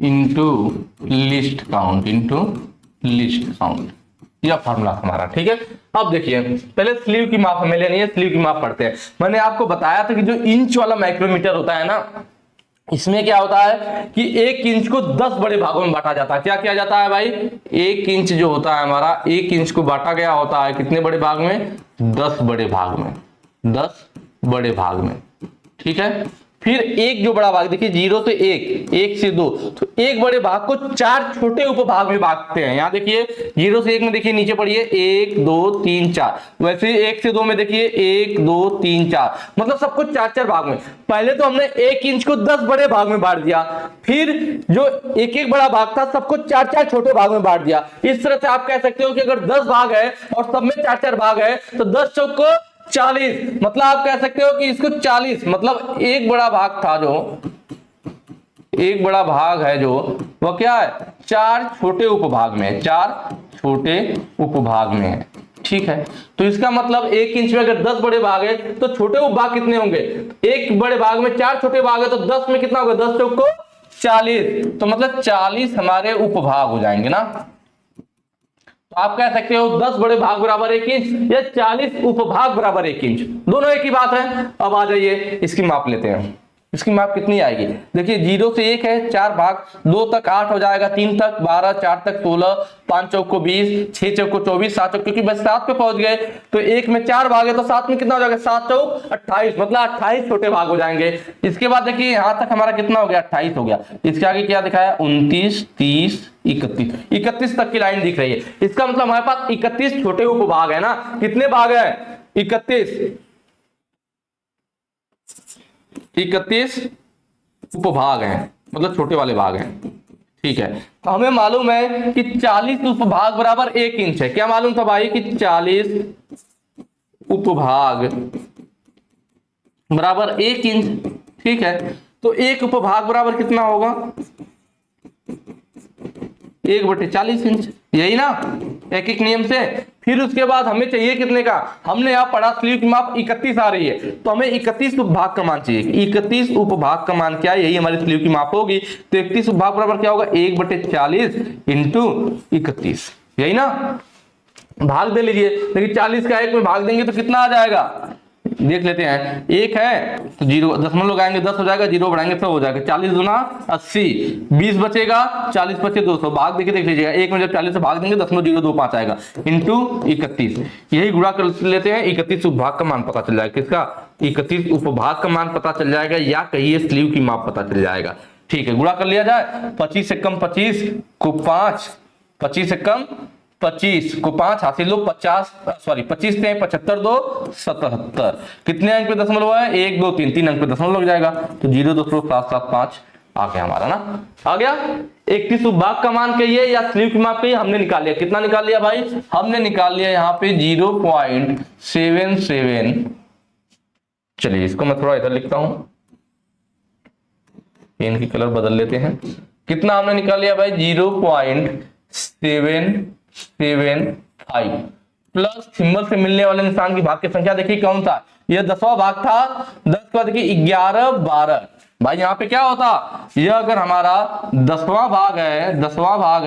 इनटू लिस्ट काउंट, यह फार्मूला हमारा। ठीक है, अब देखिए पहले स्लीव की माप हमें लेनी है, स्लीव की माप पढ़ते हैं। मैंने आपको बताया था कि जो इंच वाला माइक्रोमीटर होता है ना, इसमें क्या होता है कि 1 इंच को 10 बड़े भागों में बांटा जाता है। क्या किया जाता है भाई, 1 इंच जो होता है हमारा, 1 इंच को बांटा गया होता है कितने बड़े भाग में, 10 बड़े भाग में, 10 बड़े भाग में। ठीक है, फिर एक जो बड़ा भाग, देखिए 0 से 1, 1 से 2, तो एक बड़े भाग को 4 छोटे उपभाग में बांटते हैं। यहाँ देखिए 0 से 1 में देखिए नीचे पढ़िए 1 2 3 4, वैसे 1 से 2 में देखिए 1 2 3 4, मतलब सबको 4-4 भाग में। पहले तो हमने 1 इंच को 10 बड़े भाग में बांट दिया, फिर जो एक एक बड़ा भाग था सबको 4-4 छोटे भाग में बांट दिया। इस तरह से आप कह सकते हो कि अगर 10 भाग है और सब में 4-4 भाग है तो 10 चौक को 40, मतलब आप कह सकते हो कि इसको 40, मतलब एक बड़ा भाग था जो, एक बड़ा भाग है जो वो क्या है, 4 छोटे उपभाग में, 4 छोटे उपभाग में है। ठीक है, तो इसका मतलब 1 इंच में अगर 10 बड़े भाग है तो छोटे उपभाग कितने होंगे, एक बड़े भाग में 4 छोटे भाग है तो 10 में कितना होगा, 10 चौक को 40, तो मतलब 40 हमारे उपभाग हो जाएंगे ना। तो आप कह सकते हो 10 बड़े भाग बराबर 1 इंच या 40 उपभाग बराबर 1 इंच, दोनों एक ही बात है। अब आ जाइए इसकी माप लेते हैं। इसकी माप कितनी आएगी, देखिए 0 से 1 है, 4 भाग, 2 तक 8 हो जाएगा, 3 तक 12, 4 तक 16, 5 चौक को 20, 6 चौक को 24, 7 चौक, क्योंकि बस 7 पे पहुंच गए तो 1 में 4 भाग है तो 7 में कितना हो जाएगा, 7 चौक 28, मतलब 28 छोटे भाग हो जाएंगे। इसके बाद देखिए यहां तक हमारा कितना हो गया, 28 हो गया। इसके आगे क्या दिखाया, 29, 30, 31, 31 तक की लाइन दिख रही है। इसका मतलब हमारे पास 31 छोटे उपभाग है ना। कितने भाग है, 31 उपभाग हैं, मतलब छोटे वाले भाग हैं। ठीक है, तो हमें मालूम है कि 40 उपभाग बराबर 1 इंच है। क्या मालूम था भाई कि 40 उपभाग बराबर 1 इंच। ठीक है, तो एक उपभाग बराबर कितना होगा, 1/40 इंच, यही ना एक एक नियम से। फिर उसके बाद हमें चाहिए कितने का, हमने यहां पढ़ा स्लीव की माप 31 आ रही है, तो हमें 31 उपभाग का मान चाहिए। 31 उपभाग का मान क्या है, यही हमारी स्लीव की माप होगी। तो 31 उपभाग बराबर क्या होगा, 1/40 इंटू 31, यही ना। भाग दे लीजिए, लेकिन 40 का 1 में भाग देंगे तो कितना आ जाएगा, देख लेते हैं। 1 है तो 0 दशमलव लगाएंगे 10 हो जाएगा, 0 बढ़ाएंगे 100 हो जाएगा, 40 दूना 80, 20 बचेगा, 40 बचे 200, भाग देखिए देख लीजिएगा, 1 में जब 40 से भाग देंगे 0.025 आएगा इंटू 31, यही गुणा कर लेते हैं। 31 उपभाग का मान पता चल जाएगा, किसका, 31 उपभाग का मान पता चल जाएगा, या कहिए स्लीव की माप पता चल जाएगा। ठीक है, गुणा कर लिया जाए, 25 से कम 25 को 5, 25 से कम 25 को 5 हासिल लो, 25 से 75 2 77, कितने अंक पे दशमलव है, 1 2 3, 3 अंक पे दशमलव लग जाएगा, तो 0.775 आ गया हमारा ना, आ गया। 31 उपभाग का मान कहिए या स्लीव की माप कहिए, हमने निकाल लिया। कितना निकाल लिया भाई, हमने निकाल लिया यहाँ पे 0.77। चलिए इसको मैं थोड़ा इधर लिखता हूं, इनकी कलर बदल लेते हैं। कितना हमने निकाल लिया भाई, 0.775 प्लस सिंबल से मिलने वाले निशान की भाग की संख्या देखिए कौन था, यह 10वां भाग था। 10 के बाद देखिए 11 12, भाई यहाँ पे क्या होता, यह अगर हमारा 10वां भाग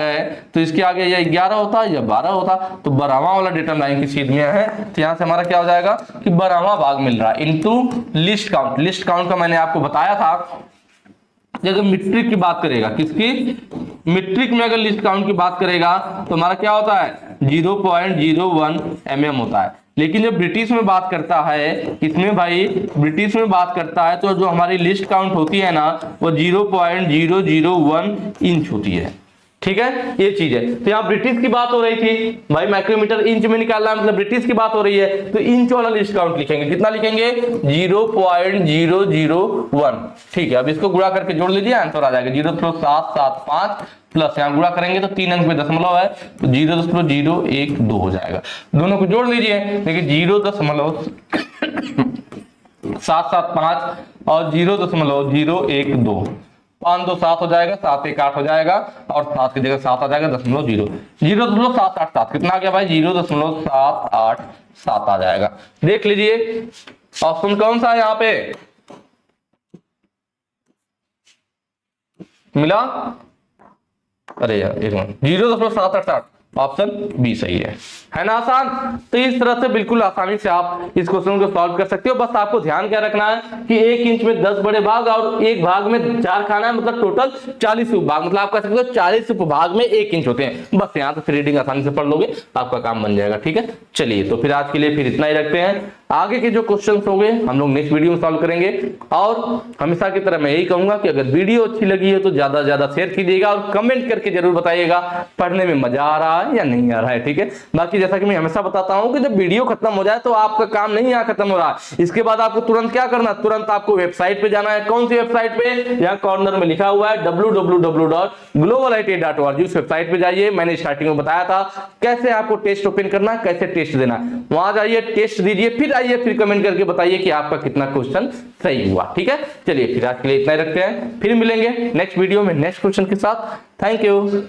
है तो इसके आगे यह 11 होता, यह 12 होता, तो 12वां वाला डेटम लाइन की सीध में है, तो यहां से हमारा क्या हो जाएगा कि 12वां भाग मिल रहा है into list count. List count का मैंने आपको बताया था, अगर मीट्रिक की बात करेगा, किसकी, मीट्रिक में अगर लिस्ट काउंट की बात करेगा तो हमारा क्या होता है 0.01 mm होता है। लेकिन जब ब्रिटिश में बात करता है, इसमें भाई ब्रिटिश में बात करता है तो जो हमारी लिस्ट काउंट होती है ना वो 0.001 इंच होती है। ठीक है, ये चीज है। तो यहाँ ब्रिटिश की बात हो रही थी भाई, माइक्रोमीटर इंच में निकालना मतलब ब्रिटिश की बात हो रही है, तो इंच वाला लिस्ट काउंट लिखेंगे। कितना लिखेंगे, 0.001। ठीक है, अब इसको गुणा करके जोड़ लीजिए, आंसर आ जाएगा 0.775 प्लस यहाँ गुणा करेंगे तो 3 अंक में दशमलव है तो 0.012 हो जाएगा। दोनों को जोड़ लीजिए, देखिए 0.775 और 0.012, 5 2 7 हो जाएगा, 7 1 8 हो जाएगा, और 7 की जगह 7 आ जाएगा, 0.787, कितना आ गया भाई 0.787 आ जाएगा। देख लीजिए ऑप्शन कौन सा है यहाँ पे मिला, अरे यार एक मिनट, 0.788, ऑप्शन बी सही है ना आसान। तो इस तरह से बिल्कुल आसानी से आप इस क्वेश्चन को सॉल्व कर सकते हो। बस आपको ध्यान क्या रखना है कि 1 इंच में 10 बड़े भाग और एक भाग में 4 खाना है, मतलब टोटल 40 उपभाग, मतलब आप कह सकते हो 40 उपभाग में 1 इंच होते हैं। बस यहाँ से रीडिंग आसानी से पढ़ लोगे, आपका काम बन जाएगा। ठीक है, चलिए तो फिर आज के लिए फिर इतना ही रखते हैं। आगे के जो क्वेश्चन होंगे हम लोग नेक्स्ट वीडियो में सॉल्व करेंगे। और हमेशा की तरह मैं यही कहूंगा कि अगर वीडियो अच्छी लगी है तो ज्यादा से ज्यादा शेयर कीजिएगा और कमेंट करके जरूर बताइएगा पढ़ने में मजा आ रहा है या नहीं आ रहा है, ठीक है। बाकी जैसा कि मैं हमेशा बताता हूं कि जब वीडियो खत्म हो जाए तो आपका काम नहीं यहाँ खत्म हो रहा है, इसके बाद आपको तुरंत क्या करना, तुरंत आपको वेबसाइट पे जाना है। कौन सी वेबसाइट पे, यहाँ कॉर्नर में लिखा हुआ है www.globalIT.org, उस वेबसाइट पे जाइए। मैंने स्टार्टिंग में बताया था कैसे आपको टेस्ट ओपन करना है, कैसे टेस्ट देना है, वहां जाइए टेस्ट दीजिए, फिर आइए फिर कमेंट करके बताइए कि आपका कितना क्वेश्चन सही हुआ, ठीक है। चलिए फिर आज के लिए इतना ही रखते हैं, फिर मिलेंगे नेक्स्ट वीडियो में नेक्स्ट क्वेश्चन के साथ। Thank you.